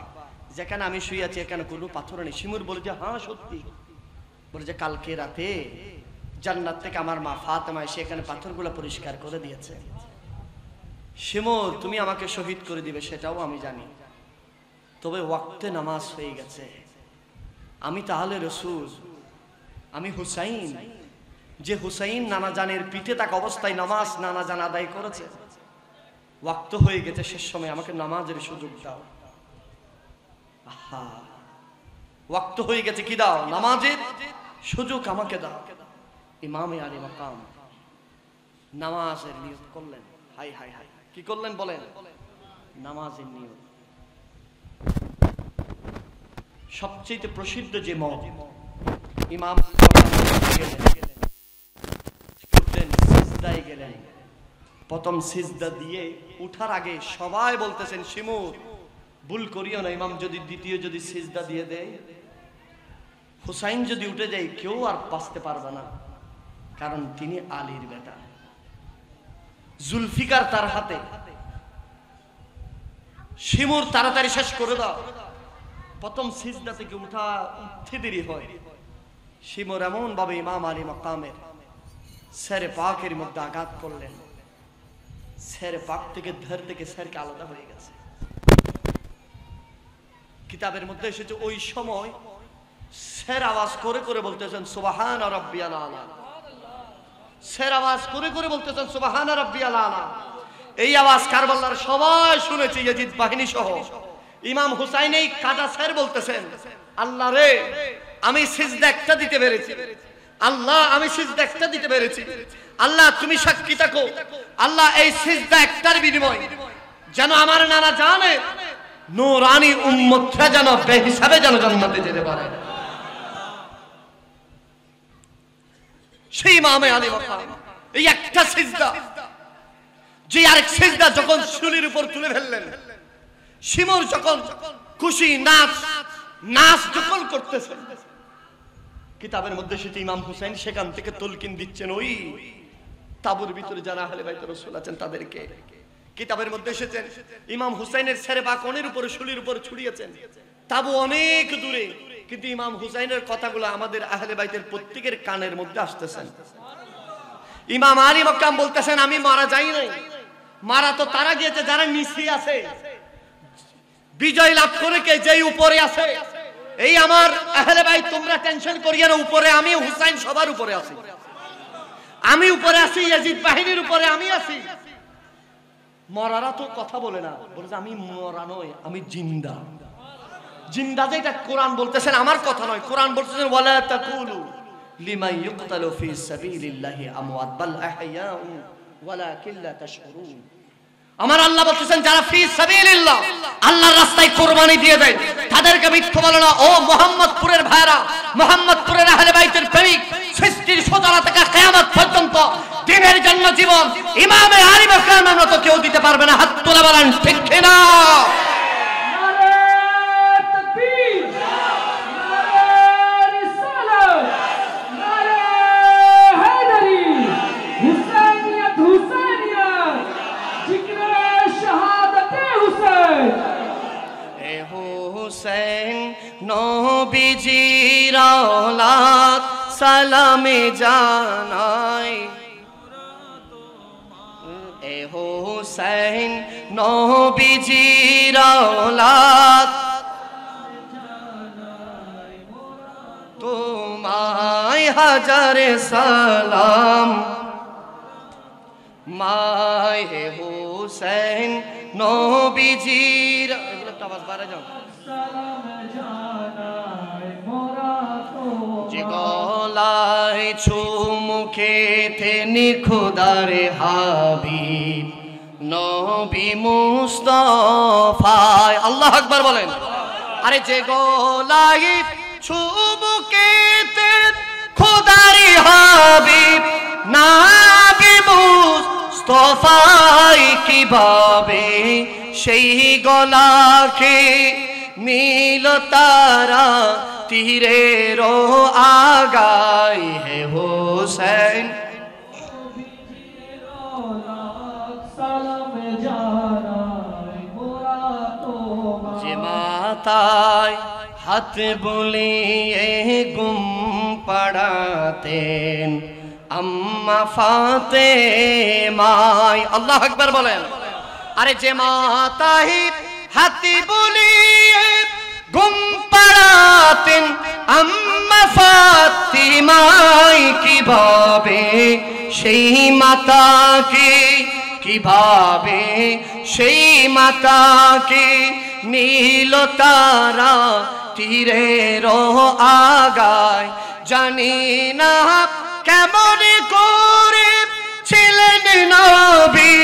যেখানে আমি শুয়ে আছি এখানে কোনো পাথর নেই। শিমুর বলে যে হ্যাঁ সত্যি। বলে যে কালকে রাতে জান্নাত থেকে আমার মা ফাতেমা এসে এখানে পাথরগুলো পরিষ্কার করে দিয়েছে। শিমুর, তুমি আমাকে শহীদ করে দিবে সেটাও আমি জানি, তবে ওয়াক্তে নামাজ হয়ে গেছে। আমি তাহলে রসুল, আমি হুসাইন, যে হুসাইন নানাজানের পিঠে থাকা অবস্থায় নামাজ নানাজান আদায় করেছে। ওয়াক্ত হয়ে গেছে, শেষ সময় আমাকে নামাজের সুযোগ দাও। আহা, ওয়াক্ত হয়ে গেছে, কি দাও? নামাজের সুযোগ আমাকে দাও। ইমামে আলী মাকাম নামাজের নিয়ত করলেন। হাই হাই হাই, কি করলেন বলেন? নামাজের নিয়ত। সবচেয়ে প্রসিদ্ধ যে মত, ইমাম সিজদায় গেলেন। প্রথম সিজদা দিয়ে উঠার আগে সবাই বলতেছেন, শিমুর ভুল করিও না, ইমাম যদি দ্বিতীয় যদি সিজদা দিয়ে দেয়, হুসাইন যদি উঠে যায়, কেউ আর বাঁচতে পারবে না, কারণ তিনি আলীর বেটা। জুলফিকার তার হাতে। শিমুর তাড়াতাড়ি শেষ করে দাও। প্রথম সিজদা থেকে উঠতে দেরি হয়। শিমুর এমন ভাবে ইমাম আলী মাকামের শেরে পাকের মধ্যে আঘাত করলেন, শেরে পাক থেকে ধর থেকে শেরকে আলাদা হয়ে গেছে। কিতাবের মধ্যে এসেছে ওই সময় শের আওয়াজ করে করে বলতেছেন সুবহান রাব্বিয়াল আলা। শের আওয়াজ করে করে বলতেছেন সুবহান রাব্বিয়াল আলা। এই আওয়াজ কারবালার সবাই শুনেছে, ইয়াজিদ বাহিনী সহ। ইমাম হুসাইন এই কাদা শের বলতেছেন, আল্লাহ রে, আমি সিজদা একটা দিতে পেরেছি, আল্লাহ আমি সিজদা একটা দিতে পেরেছি, আল্লাহ তুমি সাক্ষী থাকো, আল্লাহ এই সিজদা একটার বিনিময় যেন আমার নানা জানে নূরানি উম্মতরা যেন বেহিসাবে যেন জান্নাতে যেতে পারে। সেই ইমামে আলী মাকাম এই একটা সিজদা, যে আরেক সিজদা যখন শুলির উপর তুলে ফেললেন, শিমুর যখন খুশি নাচ যখন করতেছেন, কিতাবের মধ্যে সেটি ইমাম হুসাইন সেখান থেকে তলকিন দিচ্ছেন ওই তাবুর ভিতরে যারা আহলে বাইত রাসূল আছেন তাদেরকে। কিতাবের মধ্যে এসেছেন ইমাম হুসাইনের ছেড়ে বা কোণের উপরে শুলির উপর ছুড়িয়েছেন, তাবু অনেক দূরে, কিন্তু ইমাম হুসাইনের কথাগুলো আমাদের আহলে বাইতের প্রত্যেকের কানের মধ্যে আসতেছেন। ইমাম আলী মাকাম বলতেছেন আমি মারা যাই নাই, মারা তো তারা গিয়েছে যারা নিচে আছে, বিজয় লাভ করে কে যেই উপরে আছে। এই আমার আহলে বাইত তোমরা টেনশন করিয়া না, উপরে আমি হুসাইন সবার উপরে আছি, আমি উপরে আছি, ইয়াজিদ বাহিনীর উপরে আমি আছি। মরারা তো কথা বলে না, বলে আমি মরা নয়, আমি জিন্দা। জিন্দা যেটা কোরআন বলতেছেন, আমার কথা নয়, কোরআন বলতেছেন ওয়ালা তাকুলু লিমান ইউকতালু ফি সাবিলিল্লাহি আমওয়াত বাল আহইয়াউ ওয়ালাকিন লা তাশউরুন। আমার আল্লাহ বলতেছেন যারা ফি সাবিলিল্লাহ আল্লাহর রাস্তায় কুরবানি দিয়ে দেয় তাদেরকে মিথ্যা বলো না। ও মোহাম্মদপুরের ভাইরা, মোহাম্মদপুরের আহলে বাইতের প্রেমিক, সৃষ্টির সূচনা থেকে কিয়ামত পর্যন্ত দিনের জন্য জীবন ইমামে আলী মাকামের মতো কেউ দিতে পারবে না। হাত তুলে বলেন ঠিক কি না? হুসেন নবীজির আওলাদ সালামে জানাই, এ হুসেন নবীজির আওলাদ তোমায় হাজারে সালাম। মায়ে হুসেন নবীজির আওয়াজ বাড়া যাও, যে গলায় চুমুকেতে নিখুদারে হাবিব নবী মুস্তাফায়। আল্লাহু আকবার বলেন। আরে যে গলায় চুমুকেতে খোদারে হাবিব নবী মুস্তাফায়, কিভাবে সেই গলাকে নীল তারা তীরের আগায়। হে হোসেন যে মাথায় হাত বুলিয়ে গুম পড়াতেন আম্মা ফাতেমায়। আল্লাহু আকবার বলেন। আরে যে মাতায় হাতি বুলিয়ে গুম পড়াতেন আম্মা ফাতিমায়, কিভাবে সেই মাতাকে, কিভাবে সেই মাতাকে নীল তারা তীরের আগায়। জানি না কেমন করে ছিলেন নবী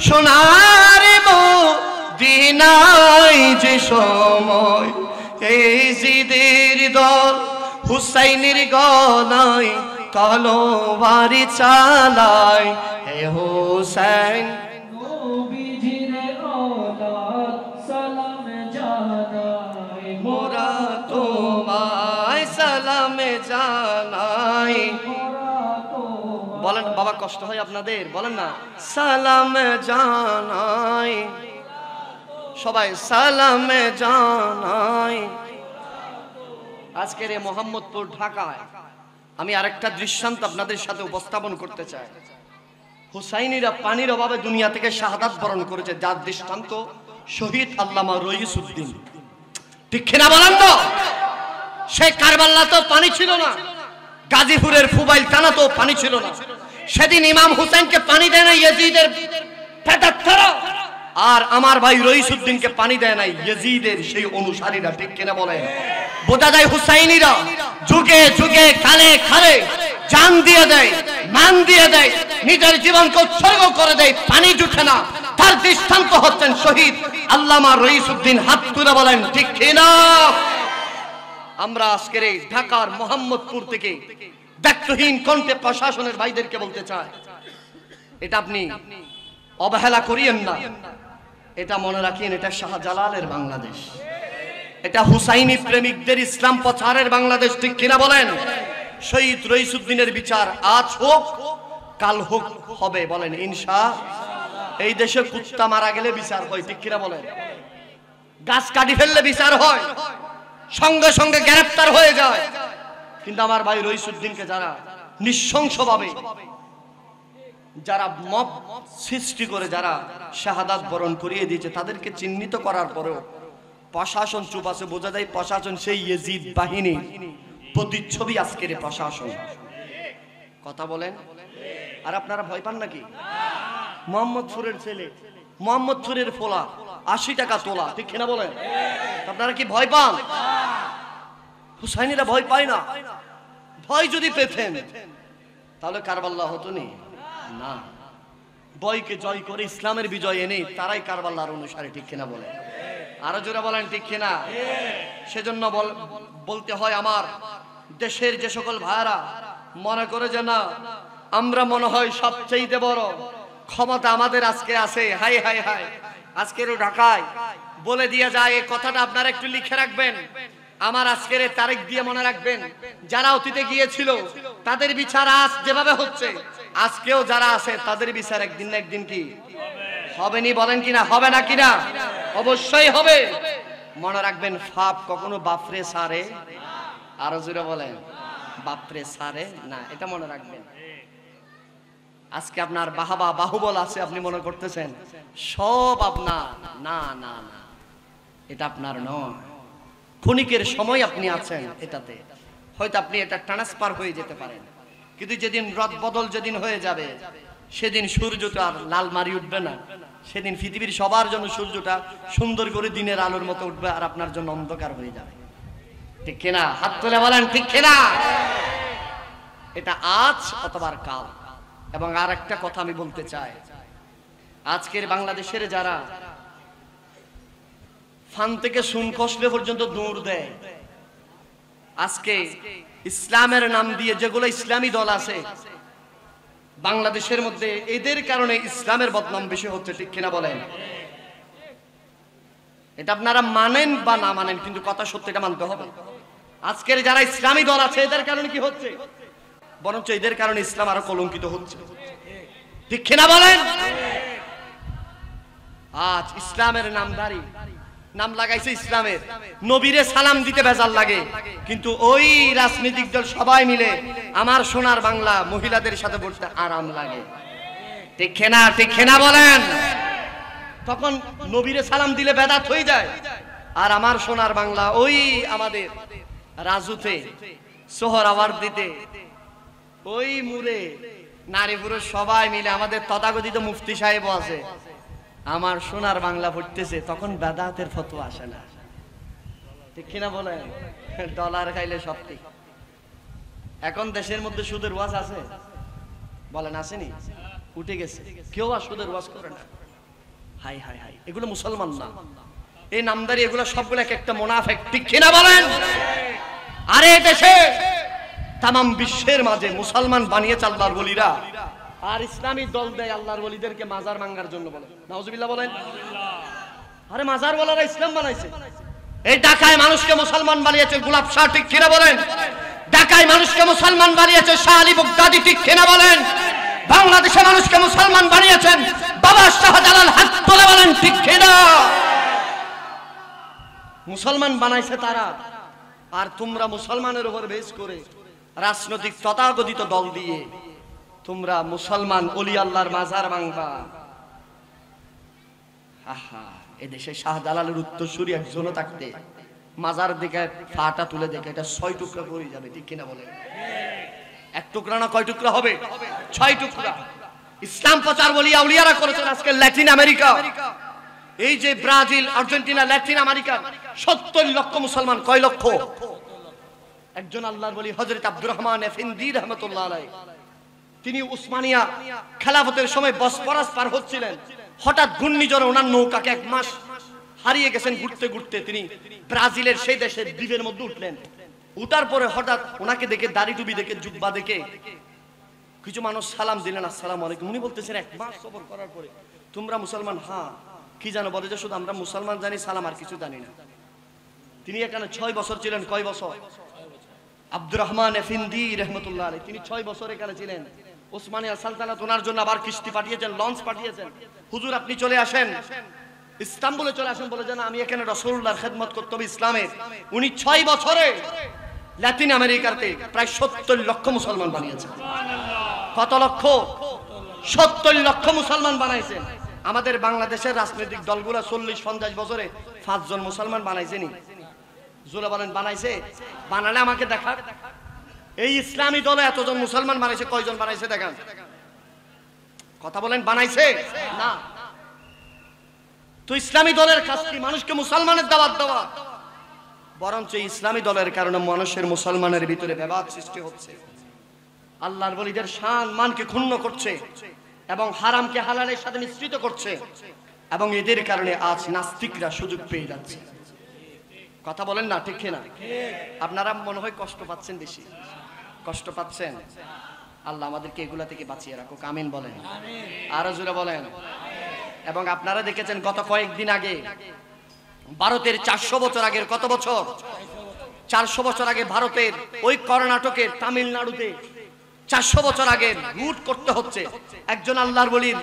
সোনার মদিনায়, যে সময় এই জিদের দল হুসাইনের গলায় তলোয়ার চালায়। হে হুসাইন নবীজির আওলাদ সালাম জানাই, মোরা তোমায় সালাম জানাই। বলেন বাবা, কষ্ট হয় আপনাদের? বলেন না সালাম জানাই, সবাই সালাম জানাই। আজকের এই মোহাম্মদপুর ঢাকায় আমি আরেকটা দৃষ্টান্ত আপনাদের সাথে উপস্থাপন করতে চাই। হুসাইনিরা পানির অভাবে দুনিয়া থেকে শাহাদাত বরণ করেছে, যার দৃষ্টান্ত শহীদ আল্লামা রইসউদ্দিন। ঠিক কিনা বলেন তো? সেই কারবালা তো পানি ছিল না, গাজীপুরের ফুবাইল থানা তো পানি ছিল না। সেদিন ইমাম হুসাইনকে পানি দেয় না ইয়াজিদের প্রেতাত্মারা, আর আমার ভাই রইসউদ্দিনকে পানি দেয় নাই ইয়াজিদের সেই অনুসারীরা। ঠিক কিনা বলেন? বোঝা যায় হুসাইনিরা যুগে যুগে কালে কালে জান দিয়ে দেয়, মান দিয়ে দেয়, নিজের জীবনকে উৎসর্গ করে দেয়। পানি জুটে না, তার দৃষ্টান্ত হচ্ছেন শহীদ আল্লামা রইসউদ্দিন। হাত তুলে বলেন ঠিক কিনা? আমরা আজকের এই ঢাকার মোহাম্মদপুর থেকে দায়িত্বহীন কণ্ঠে প্রশাসনের ভাইদেরকে বলতে চাই, এটা আপনি অবহেলা করিয়েন না। এটা মনে রাখিয়েন, এটা শাহজালালের বাংলাদেশ, এটা হুসাইনি প্রেমিকদের ইসলাম প্রচারের বাংলাদেশ। ঠিক কিনা বলেন? শহীদ রইসউদ্দিনের বিচার আজ হোক কাল হোক হবে, বলেন ইনশাআল্লাহ। এই দেশে কুত্তা মারা গেলে বিচার হয়, ঠিক কিনা বলেন? গাছ কাটি ফেললে বিচার হয়, সঙ্গে সঙ্গে গ্রেফতার হয়ে যায়। কিন্তু আমার ভাই রইসউদ্দিনকে যারা নৃশংসভাবে যারা মব সৃষ্টি করে যারা শাহাদাত বরণ করিয়ে দিয়েছে, তাদেরকে চিহ্নিত করার পরেও প্রশাসন চুপ আছে। বোঝা যায় প্রশাসন সেই ইয়েজিদ বাহিনী প্রতিচ্ছবি আজকের প্রশাসন। কথা বলেন। আর আপনারা ভয় পান নাকি? মোহাম্মদপুরের ছেলে, মোহাম্মদপুরের ফোলা 80 টাকা তোলা, ঠিক কিনা বলেন? আপনারা কি ভয় পান? হুসাইনিরা ভয় পায় না। ভয় যদি পেতেন তাহলে কারবাল্লা হতো না। ভয়কে জয় করে ইসলামের বিজয় এনে তারাই কারবাল্লার অনুসারী, ঠিক কিনা বলেন? আরো জোরে বলেন ঠিক কিনা? সেজন্য বলতে হয়, আমার দেশের যে সকল ভাইরা মনে করে যে না আমরা মনে হয় সবচেয়ে বড়, ক্ষমতা আমাদের আজকে আছে, হাই হাই হাই আজকেরও ঢাকায় বলে দিয়ে যায়। এই কথাটা আপনারা একটু লিখে রাখবেন, আমার আজকের তারিখ দিয়ে মনে রাখবেন। যারা অতীতে গিয়েছিল তাদের বিচার আজ যেভাবে হচ্ছে, আজকেও যারা আছে তাদের বিচার একদিন না একদিন কি হবে নি? বলেন কিনা? হবে না কিনা? অবশ্যই হবে। মনে রাখবেন, পাপ কখনো বাপরে সারে। আরো জোরে বলেন, বাপরে সারে না। এটা মনে রাখবেন। আজকে আপনার বাহাবা বাহুবল আছে, আপনি মনে করতেছেন সব আপনার, না না না, এটা আপনার নয়। ক্ষণিকের সময় আপনি আছেন এটাতে, হয়তো আপনি এটা ট্রান্সফার হয়ে যেতে পারেন, কিন্তু যেদিন রদ বদল যেদিন হয়ে যাবে, সেদিন সূর্যটা আর লাল মারি উঠবে না। সেদিন পৃথিবীর সবার জন্য সূর্যটা সুন্দর করে দিনের আলোর মতো উঠবে, আর আপনার জন্য অন্ধকার হয়ে যাবে। ঠিক কিনা? হাত তুলে বলেন ঠিক কিনা? এটা আজ অথবা কাল। এবং আর একটা কথা আমি বলতে চাই, আজকের বাংলাদেশের যারা ফান থেকে সুন কষলে পর্যন্ত দৌড় দেয়, আজকে ইসলামের নাম দিয়ে যেগুলো ইসলামী দল আছে বাংলাদেশের মধ্যে, এদের কারণে ইসলামের বদনাম বেশি হচ্ছে। ঠিক কিনা বলেন? এটা আপনারা মানেন বা না মানেন, কিন্তু কথা সত্যি, এটা মানতে হবে। আজকের যারা ইসলামী দল আছে এদের কারণে কি হচ্ছে? বরঞ্চ এদের কারণে ইসলাম আরো কলঙ্কিত হচ্ছে। ঠিক কিনা বলেন? আজ ইসলামের নামধারী নাম লাগাইছে ইসলামের, নবীরে সালাম দিতে বেজার লাগে, কিন্তু ওই রাজনৈতিক দল সবাই মিলে আমার সোনার বাংলা মহিলাদের সাথে বসতে আরাম লাগে। ঠিক কিনা? ঠিক কিনা বলেন? তখন নবীরে সালাম দিলে বেদাত হয়ে যায়। আর আমার সোনার বাংলা ওই আমাদের রাজুতে সোহরাওয়ার্দীতে ওই মুরে নারী পুরুষ সবাই মিলে, আমাদের তথাকথিত মুফতি সাহেব আছে, আমার সোনার বাংলা পড়তেছে, তখন বেদাতের ফতোয়া আসে না। ঠিক কিনা বলেন? ডলার খাইলে সব ঠিক। এখন দেশের মধ্যে সুদের ওয়াজ আছে, বলেন আসেনি? উঠে গেছে, কেউ আর সুদের ওয়াজ করে না। হাই হাই হাই, এগুলো মুসলমান না, এই নামদারি এগুলো সবগুলো এক একটা মুনাফিক। ঠিক কিনা বলেন? আরে দেশে তামাম বিশ্বের মাঝে মুসলমান বানিয়েছে আল্লাহর ওলিরা, আর ইসলামী দল দেয় আল্লাহর ওলিদেরকে মাজার ভাঙার জন্য। বলে নাউজুবিল্লাহ বলেন। আরে মাজার ওয়ালারা ইসলাম বানাইছে। এই ঢাকায় মানুষকে মুসলমান বানিয়েছে গোলাপ শাহ। ঠিক কিনা বলেন? ঢাকায় মানুষকে মুসলমান বানিয়েছে শাহ আলী বাগদাদি। ঠিক কিনা বলেন? বাংলাদেশে মানুষকে মুসলমান বানিয়েছেন বাবা শাহজালাল। হাত তুলে বলেন ঠিক কিনা? মুসলমান বানাইছে তারা, আর তোমরা মুসলমানের উপর বেশ করে রাজনৈতিক তথাকথিত দল দিয়ে তোমরা মুসলমান ওলি আল্লাহর মাজার ভাঙবা। আহা, এদেশে শাহজালালের উত্তরসূরি একজনও থাকতে মাজার দিকে ফাটা তুলে দেখে এটা 6 টুকরা করে যাবে। ঠিক কিনা বলেন? এক টুকরা না কয় টুকরা হবে? 6 টুকরা। ইসলাম প্রচার বলি আউলিয়ারা করেছেন আজকে ল্যাটিন আমেরিকা, এই যে ব্রাজিল, আর্জেন্টিনা, ল্যাটিন আমেরিকা 70 লক্ষ মুসলমান। কয় লক্ষ? একজন আল্লাহর ওলি হযরত আব্দুর রহমান এফেন্দি রাহমাতুল্লাহ আলাইহি, তিনি উসমানিয়া খেলাফতের সময় বসফরাস পার হচ্ছিলেন, হঠাৎ ঘূর্ণিঝড়ে ওনার নৌকাকে 1 মাস হারিয়ে গেছেন ঘুরতে ঘুরতে, তিনি ব্রাজিলের সেই দেশের দ্বীপের মধ্যে উঠলেন। উঠার পরে হঠাৎ ওনাকে দেখে, দাড়ি টুপি দেখে, জুব্বা দেখে কিছু মানুষ সালাম দিলেন, আসসালামু আলাইকুম। উনি বলতেছেন 1 মাস সফর করার পরে, তোমরা মুসলমান? হ্যাঁ। কি জানো? বলে যে শুধু আমরা মুসলমান জানি, সালাম আর কিছু জানি না। তিনি এখানে 6 বছর ছিলেন। কয় বছর? আব্দুর রহমান এফিন্দি রহমতুল্লাহ আলাইহি, তিনি 6 বছর এখানে ছিলেন। ওসমানিয়া সালতানাত ওনার জন্য আবার কিস্তি পাঠিয়েছেন, লঞ্চ পাঠিয়েছেন। হুজুর আপনি চলে আসেন, ইস্তাম্বুলে চলে আসেন। বলে যেন আমি এখানে রাসূলুল্লাহর খেদমত করতে হবে, ইসলামের। উনি 6 বছরে লাতিন আমেরিকাতে প্রায় 70 লক্ষ মুসলমান বানিয়েছেন। কত লক্ষ? 70 লক্ষ মুসলমান বানাইছেন। আমাদের বাংলাদেশের রাজনৈতিক দলগুলো 40-50 বছরে 5 জন মুসলমান বানাইছেনি। জোরে বলেন, বানাইছে? বানালে আমাকে দেখান। এই ইসলামী দলে এতজন মুসলমান বানাইছে, কয়জন বানাইছে দেখান। কথা বলেন, বানাইছে না? তো ইসলামী দলের কাজ কি? মানুষকে মুসলমানের দাওয়াত দেওয়া। বরঞ্চ ইসলামী দলের কারণে মানুষের মুসলমানের ভিতরে বিবাদ সৃষ্টি হচ্ছে, আল্লাহর ওলিদের শান মানকে ক্ষুণ্ণ করছে এবং হারামকে হালালের সাথে মিশ্রিত করছে, এবং এদের কারণে আজ নাস্তিকরা সুযোগ পেয়ে যাচ্ছে। কথা বলেন না, ঠিক না? আপনারা মনে হয় কষ্ট পাচ্ছেন, বেশি কষ্ট পাচ্ছেন। আল্লাহ আমাদেরকে এগুলা থেকে বাঁচিয়ে রাখুক, আমিন বলেন। আরো জোরে বলেন। এবং আপনারা দেখেছেন গত কয়েকদিন আগে ভারতের 400 বছর আগের, কত বছর? 400 বছর আগে ভারতের ওই কর্ণাটকের তামিলনাড়ুতে 400 বছর আগে লুট করতে হচ্ছে একজন আল্লাহর ওলির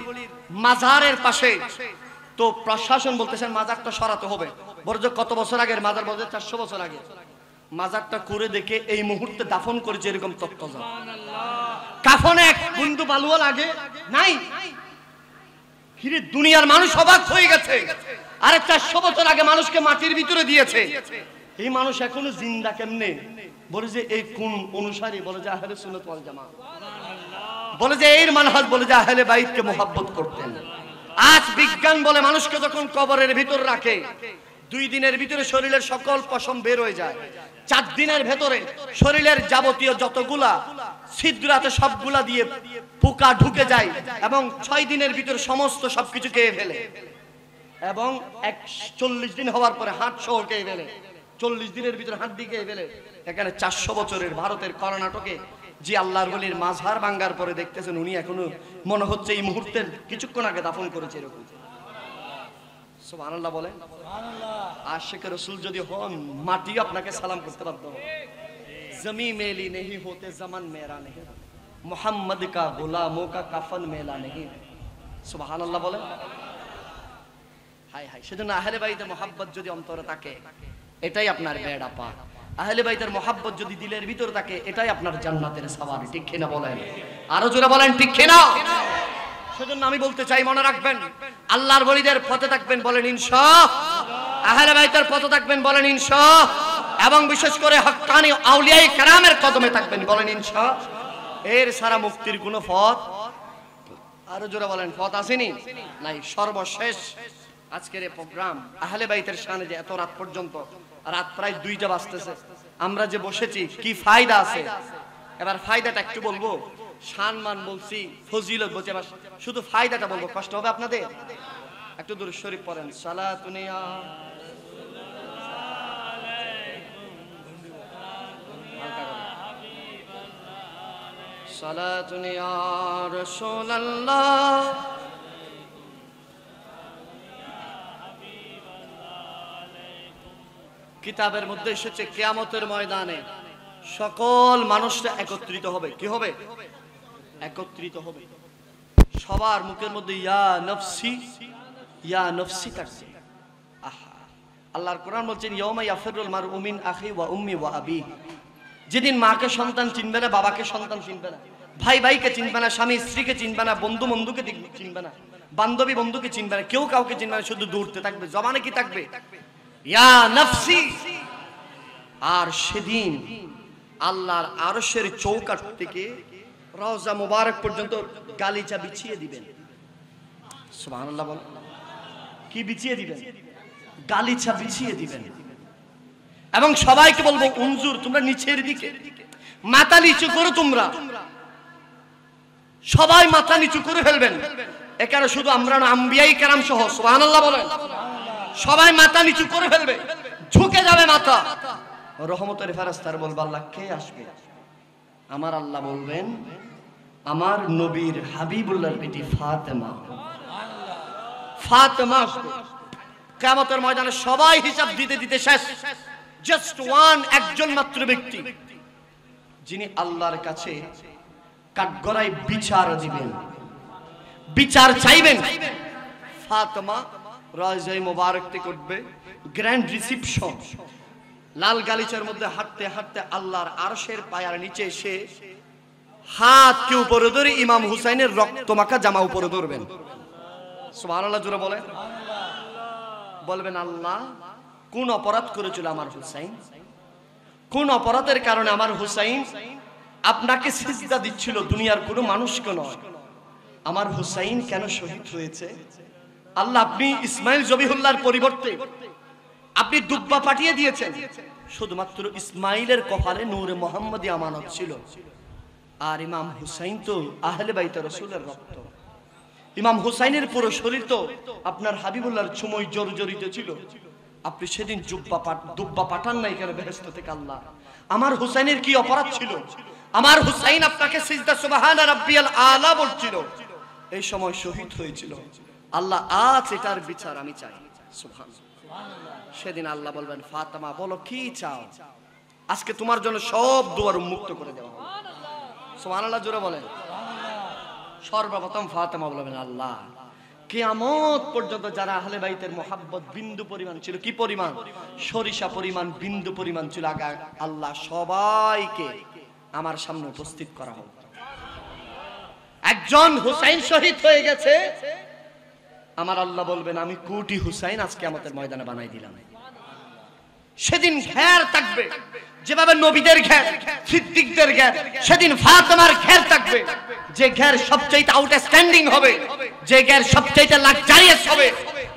মাজারের পাশে। তো প্রশাসন বলতেছেন মাজারটা সরাতে হবে। বলছে কত বছর আগের মাজার? বলছে 400 বছর আগে। মাজারটা করে দেখে এই মুহূর্তে দাফন করেছে এরকম তথ্য। কাফনে এক বিন্দু বালুও লাগে নাই। হিরে দুনিয়ার মানুষ অবাক হয়ে গেছে। আরে 400 বছর আগে মানুষকে মাটির ভিতরে দিয়েছে, এই মানুষ এখনো জিন্দা কেমনে? বলে যে এই কোন অনুসারী? বলে যে আহলে সুন্নাত ওয়াল জামাত। বলে যে এর মানহাজ, বলে যে আহলে বাইতকে মোহাব্বত করতেন। আজ বিজ্ঞান বলে মানুষকে যখন কবরের ভিতর রাখে, 2 দিনের ভিতরে শরীরের সকল পশম বের হয়ে যায়। 4 দিনের ভেতরে শরীরের যাবতীয় যতগুলা ছিদ্র আছে সবগুলা দিয়ে পোকা ঢুকে যায় এবং 6 দিনের ভিতরে সমস্ত সবকিছু খেয়ে ফেলে, এবং 40 দিন হওয়ার পরে হাড় সহ খেয়ে ফেলে। 40 দিনের ভিতরে হাড্ডি খেয়ে ফেলে। এখানে 400 বছরের ভারতের কর্ণাটকে যে আল্লাহর ওলির মাজার ভাঙার পরে দেখতেছেন উনি এখনো মনে হচ্ছে এই মুহূর্তের কিছুক্ষণ আগে দাফন করেছে এরকম। সুবহানাল্লাহ বলেন। আশিক রাসূল যদি হন, মাটি আপনাকে সালাম করতে বাধ্য হবে। জমি মেলি नहीं होते जमन मेरा नहीं, मोहम्मद का गुलामों का कफन मेला नहीं। সুবহানাল্লাহ বলেন। হায় হায়। সেজন্য আহলে বাইতের মহব্বত যদি অন্তরে থাকে, এটাই আপনার বেড়া পার। আহলে বাইতের মহব্বত যদি দিলের ভিতর থাকে, এটাই আপনার জান্নাতের সওয়ারি। ঠিক কিনা বলেন? আরো জোরে বলেন, ঠিক কিনা? সেজন্য আমি বলতে চাই, মনে রাখবেন, আল্লাহর ওলিদের পথে থাকবেন, বলেন ইনশাআল্লাহ। আহলে বাইতের পথে থাকবেন, বলেন ইনশাআল্লাহ। এবং বিশেষ করে হক্কানি আউলিয়ায়ে কেরামের কদমে থাকবেন, বলেন ইনশাআল্লাহ। এর সারা মুক্তির কোনো পথ, আরো জোরে বলেন, পথ আসেনি? নাই। সর্বশেষ আজকের এই প্রোগ্রাম আহলে বাইতের শানে যে এত রাত পর্যন্ত, রাত প্রায় 2টা বাজতেছে, আমরা যে বসেছি, কি ফায়দা আছে? এবার ফায়দাটা একটু বলবো। সম্মান বলছি, ফজিলত বলছি, এবার শুধু ফায়দাটা বলবো। কষ্ট হবে আপনাদের? একটু দুরূদ শরীফ পড়েন। সালাতুন ইয়া সালাতুন ইয়া রাসূলুল্লাহ। কিতাবের মধ্যে এসেছে কিয়ামতের ময়দানে সকল মানুষরা একত্রিত হবে। কি হবে? একত্রিত হবে। সবার মুখের মধ্যে ইয়া নফসি ইয়া নফসি থাকছে। আহা, আল্লাহর কোরআন বলছেন ইয়াউমা ইয়াফিরুল মারউ মিন আখি ওয়া উম্মি ওয়া আবি। যেদিন মাকে সন্তান চিনবে না, বাবাকে সন্তান চিনবে না, ভাই ভাইকে চিনবে না, স্বামী স্ত্রীকে চিনবে না, বন্ধু বন্ধুকে চিনবে না, বান্ধবী বন্ধুকে চিনবে না, কেউ কাউকে চিনবে না, শুধু দূরতে থাকবে। জবানে কি থাকবে? ইয়া নফসি। আর সেদিন আল্লাহর আরশের চৌকাঠ থেকে রওজা মুবারক পর্যন্ত গালিচা বিছিয়ে দিবেন। সুবহানাল্লাহ বলেন। কি বিছিয়ে দিবেন? গালিচা বিছিয়ে দিবেন। এবং সবাইকে বলবো, উনজুর, তোমরা নিচের দিকে মাথা নিচু করো। তোমরা সবাই মাথা নিচু করে ফেলবেন। এখানে শুধু আমরা না, আম্বিয়াই কেরাম সহ সুবহানাল্লাহ বলেন, সবাই মাথা নিচু করে ফেলবে, ঝুঁকে যাবে মাথা। রহমতের ফেরেশতারা বলবে আল্লাহ কে আসবে? আমার আল্লাহ বলবেন আমার নবীর হাবিবুল্লাহর বেটি ফাতেমা। ফাতেমা আসবে কিয়ামতের ময়দানে, সবাই হিসাব দিতে দিতে শেষ। জাস্ট ওয়ান, একজন মাত্র ব্যক্তি যিনি আল্লাহর কাছে কাঠগড়ায় বিচার দিবেন, বিচার চাইবেন। ফাতেমা রাজে মোবারক থেকে উঠবে, গ্র্যান্ড রিসিপশন, লাল গালিচার মধ্যে হাঁটতে হাঁটতে আল্লাহর আরশের পায়ার নিচে এসে হাতকে উপরে ধরে ইমাম হুসাইনের রক্তমাখা জামা উপরে ধরবেন। সুবহানাল্লাহ জোরে বলেন। বলবেন আল্লাহ কোন অপরাধ করেছিল আমার হুসাইন? কোন অপরাধের কারণে আমার হুসাইন আপনাকে সিজদা দিচ্ছিল, দুনিয়ার কোনো মানুষকে নয়? আমার হুসাইন কেন শহীদ হয়েছে? আল্লাহ আপনি ইসমাইল জবিহুল্লাহর পরিবর্তে আপনি দুব্বা পাঠিয়ে দিয়েছেন। শুধুমাত্র ইসমাইলের কপালে নূরে মুহাম্মদী আমানত ছিল, আর ইমাম হুসাইন তো আহলে বাইত রাসূলের রক্ত। ইমাম হুসাইনের পুরো শরীর তো আপনার হাবিবুল্লাহর চুমোয় জর্জরিত ছিল। আপনি সেদিন দুব্বা পাঠান নাই কেন বেহেশত থেকে? আল্লাহ আমার হুসাইনের কি অপরাধ ছিল? আমার হুসাইন আপনাকে সিজদা সুবহান রাব্বিয়াল আলা বলছিল, এই সময় শহীদ হয়েছিল। আল্লাহ আজ এটার বিচার আমি চাই। সুবহানাল্লাহ। সেদিন আল্লাহ বলবেন ফাতেমা বলো কি চাও? আজকে তোমার জন্য সব দুয়ার উন্মুক্ত করে দেওয়া হবে। সুবহানাল্লাহ জোরে বলেন। সর্বপ্রথম ফাতেমা বলবেন আল্লাহ কিয়ামত পর্যন্ত যারা আহলে বাইতের মোহাব্বত বিন্দু পরিমাণ ছিল, কি পরিমাণ? সরিষা পরিমাণ, বিন্দু পরিমাণ ছিল, আল্লাহ সবাইকে আমার সামনে উপস্থিত করা হোক। একজন হুসাইন শহীদ হয়ে গেছে, আমার আল্লাহ বলবেন আমি কোটি হুসাইন আজকে আমাদের ময়দানে বানাই দিলাম। সেদিন ঘের থাকবে যেভাবে নবীদের ঘের, সিদ্দিকদের ঘের, সেদিন ফাতেমার ঘের থাকবে। যে ঘের সবচেয়ে আউটস্ট্যান্ডিং হবে, যে ঘের সবচেয়ে লাক্সারিয়াস হবে,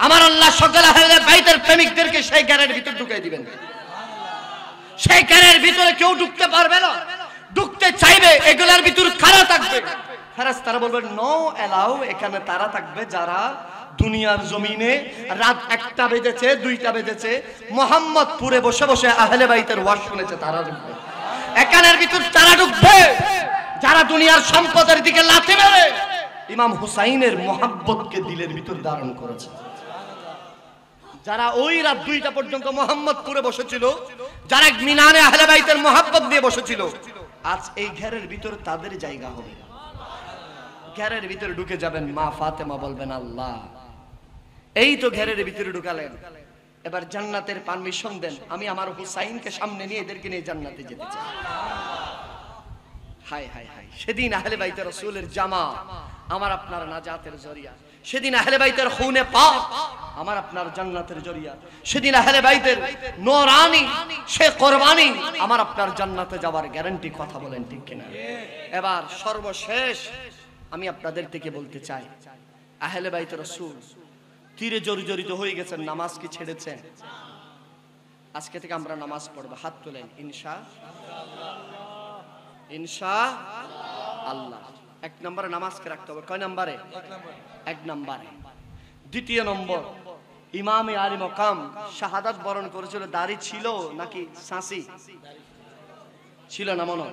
আমার আল্লাহ সকল আহলে বাইতের প্রেমিকদেরকে সেই ঘেরের ভিতর ঢুকিয়ে দিবেন। সেই ঘেরের ভিতরে কেউ ঢুকতে পারবে না, ঢুকতে চাইবে এগুলোর ভিতর কারা থাকবে? ফেরেশতারা বলবে নো অ্যালাউ। এখানে তারা থাকবে যারা দুনিয়ার জমিনে রাত 1টা বেজেছে, 2টা বেজেছে, মোহাম্মদপুরে বসে বসে আহলে বাইতের ওয়াজ শুনেছে, তারা ঢুকবে। এখানের ভিতর তারা ঢুকবে যারা দুনিয়ার সম্পদের দিকে লাথি মেরে ইমাম হুসাইনের মোহাব্বতকে দিলের ভিতর ধারণ করেছে। যারা ওই রাত 2টা পর্যন্ত মোহাম্মদপুরে বসেছিল, যারা মিনারে আহলে বাইতের মোহাব্বত নিয়ে বসেছিল, আজ এই ঘেরের ভিতর তাদের জায়গা হবে। ঘেরের ভিতরে ঢুকে যাবেন মা ফাতেমা, বলবেন আল্লাহ এই তো ঘেরের ভিতরে ঢুকালেন, এবার জান্নাতের পারমিশন দেন, আমি আমার হুসাইনকে সামনে নিয়ে এদেরকে নিয়ে জান্নাতে যেতে চাই। হায় হায় হায়, সেদিন আহলে বাইতের রাসূলের জামা আমার আপনার নাজাতের জরিয়া, সেদিন আহলে বাইতের খুনে পাক আমার আপনার জান্নাতের জরিয়া, সেদিন আহলে বাইতের নূরানি সে কুরবানি আমার আপনার জান্নাতে যাওয়ার গ্যারান্টি। কথা বলেন ঠিক কিনা? এবার সর্বশেষ আমি আপনাদের থেকে বলতে চাই, আহলে বাইতের রাসূল তীরে জর্জরিত হয়ে গেছেন, নামাজ কি ছেড়েছেন? আজকে থেকে আমরা নামাজ পড়ব, হাত তোলেন ইনশাআল্লাহ। 1 নম্বরে নামাজকে রাখতে হবে। কয় নম্বরে? 1 নম্বরে। দ্বিতীয় নম্বর, ইমামে আলী মকাম শাহাদাত বরণ করেছিল, দাড়ি ছিল নাকি সাঁসি ছিল? না মনে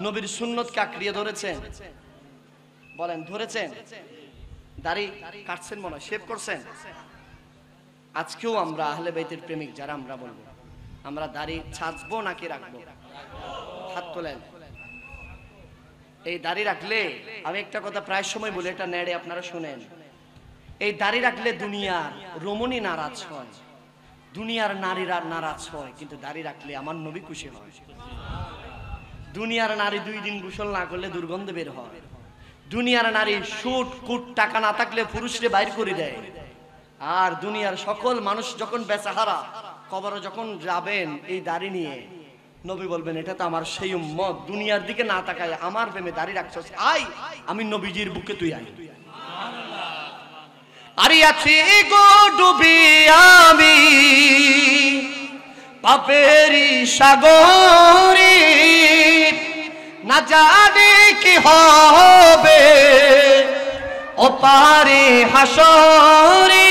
নবীর সুন্নতকে আঁকড়িয়ে ধরেছেন? বলেন ধরেছেন? দাড়ি কাটছেন মনে হয়, শেভ করছেন? আজকেও আমরা আহলে বাইতের প্রেমিক যারা, আমরা বলবো আমরা দাড়ি ছাঁচবো নাকি রাখবো? হাত তোলেন। এই দাড়ি রাখলে, আমি একটা কথা প্রায় সময় বলি, এটা নেড়ে আপনারা শুনেন, এই দাড়ি রাখলে দুনিয়ার রমণী নারাজ হয়, দুনিয়ার নারীরা নারাজ হয়, কিন্তু দাড়ি রাখলে আমার নবী খুশি হয়। দুনিয়ার নারী 2 দিন গোসল না করলে দুর্গন্ধ বের হয়, দুনিয়ার নারী সুট কুট টাকা না থাকলে পুরুষরে বাইর করে দেয়, আর দুনিয়ার সকল মানুষ যখন বেচাহারা কবরে যখন যাবেন এই দাড়ি নিয়ে, নবী বলবেন এটা তো আমার সেই উম্মত, দুনিয়ার দিকে না তাকায় আমার প্রেমে দাড়ি রাখছস, আই আমি নবীজির বুকে তুই আই। আরে আছি গো ডুবি আমি পাপেরি সাগরে, না জানি কি হবে ওপারে হাসরে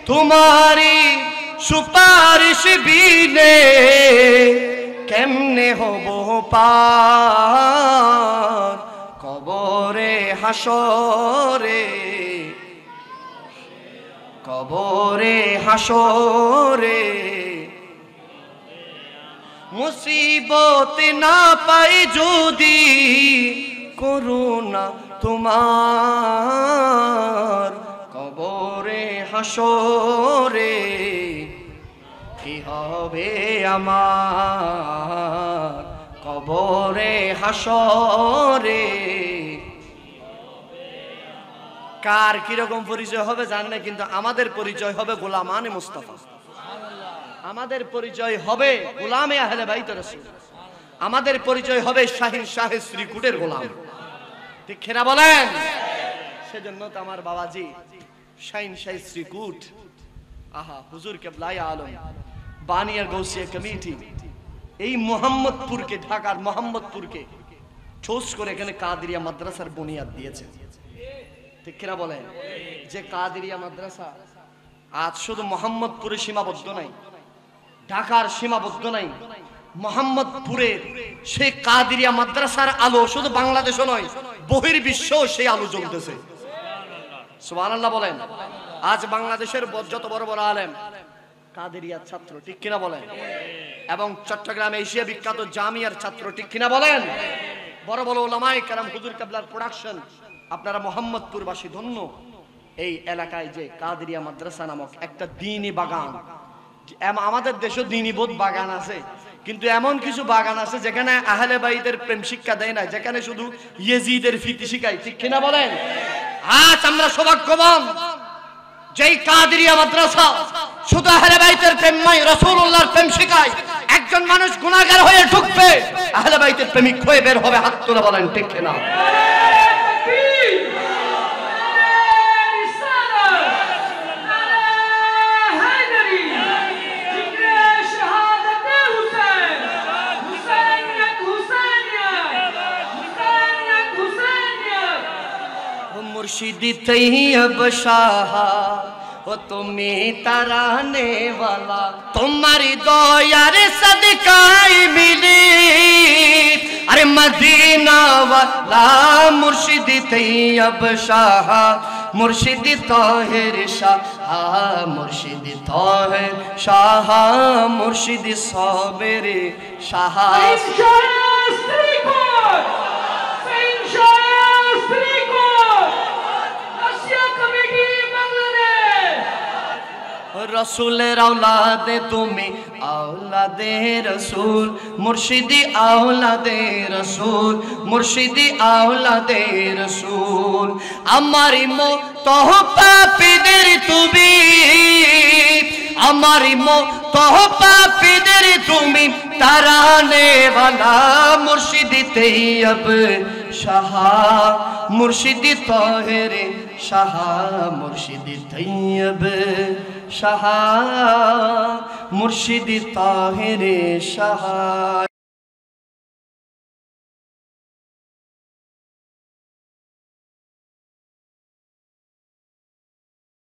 তোমারি সুপারিশ বিনে কেমনে হব পার কবরে হাসরে কবরে হাসরে মুসিবত না পাই যদি করুণা তোমার কবরে হাসরে কি হবে আমার কবরে হাসরে কার কিরকম পরিচয় হবে জানি না, কিন্তু আমাদের পরিচয় হবে গোলামানে মুস্তাফা, আমাদের পরিচয় হবে গোলামে আহলে বাইত রাসূল, আমাদের পরিচয় হবে শাহিন শাহে শ্রীকুটের গোলাম, ঠিক কিনা বলেন? সেজন্য তো আমার বাবাজি শাহিন শাহে শ্রীকুট, আহা হুজুর কেবলায়ে আলম বানিয়া গৌসিয়া কমিটি এই মোহাম্মদপুরকে, ঢাকার মোহাম্মদপুরকে চোজ করে এখানে কাদেরিয়া মাদ্রাসার বুনিয়াদ দিয়েছে, ঠিক কিনা বলেন? যে কাদেরিয়া মাদ্রাসা আজ শুধু মোহাম্মদপুরে সীমাবদ্ধ নাই, ঢাকার সীমাবদ্ধ নাই, মোহাম্মদপুরের সেই কাদেরিয়া মাদ্রাসার আলো শুধু বাংলাদেশও নয় বহির্বিশ্বেও সেই আলো জ্বলতেছে। সুবহানাল্লাহ বলেন। আজ বাংলাদেশের যত বড় বড় আলেম কাদেরিয়ার ছাত্র, ঠিক কিনা বলেন? এবং চট্টগ্রামে এশিয়া বিখ্যাত জামিয়ার ছাত্র, ঠিক কিনা বলেন? বড় বড় উলামায়ে কেরাম হুজুর কেবলার প্রোডাকশন। আপনারা মোহাম্মদপুরবাসী ধন্য, এই এলাকায় যে কাদেরিয়া মাদ্রাসা নামক একটা দ্বীনি বাগান, আমাদের দেশে দ্বীনি বোধ বাগান আছে, কিন্তু এমন কিছু বাগান আছে যেখানে আহলে বাইতের প্রেম শিক্ষা দেয় না, যেখানে শুধু ইয়েজিদের ফিতি শিখায়, ঠিক কিনা বলেন? আজ আমরা সৌভাগ্যবান যেই কাদেরিয়া মাদ্রাসা শুধু আহলে বাইতের প্রেম নয়, রাসূলুল্লাহর প্রেম শিখায়। একজন মানুষ গুনাহগার হয়ে ঢুকবে, আহলে বাইতের প্রেমিক হয়ে বের হবে, হাত তুলে বলেন ঠিক কিনা? मुर्शिदी तैयब शाह वो तुम्हें तराने वाला, तुम्हारी दयार सदकाई मिली, अरे मदीना वाला मुर्शिदी तैयब शाह, मुर्शिदी ताहिर शाह, मुर्शिदी ताहिर शाह, मुर्शिदी साबिर शाह। रसूलेर औलादे तुम्हें औलादे रसूल, मुर्शिदी औलादे रसूल, मुर्शिदी औलादे रसूल। हमारी मो तोह पापीদের তুমি, हमारी मो तोह पापीদের তুমি তারানে वाला, मुर्शिदी तैयब शाह, मुर्शिदी ताहिर शाह, मुर्शिदी तैयब शाह, मुर्शिदी ताहिर शाह।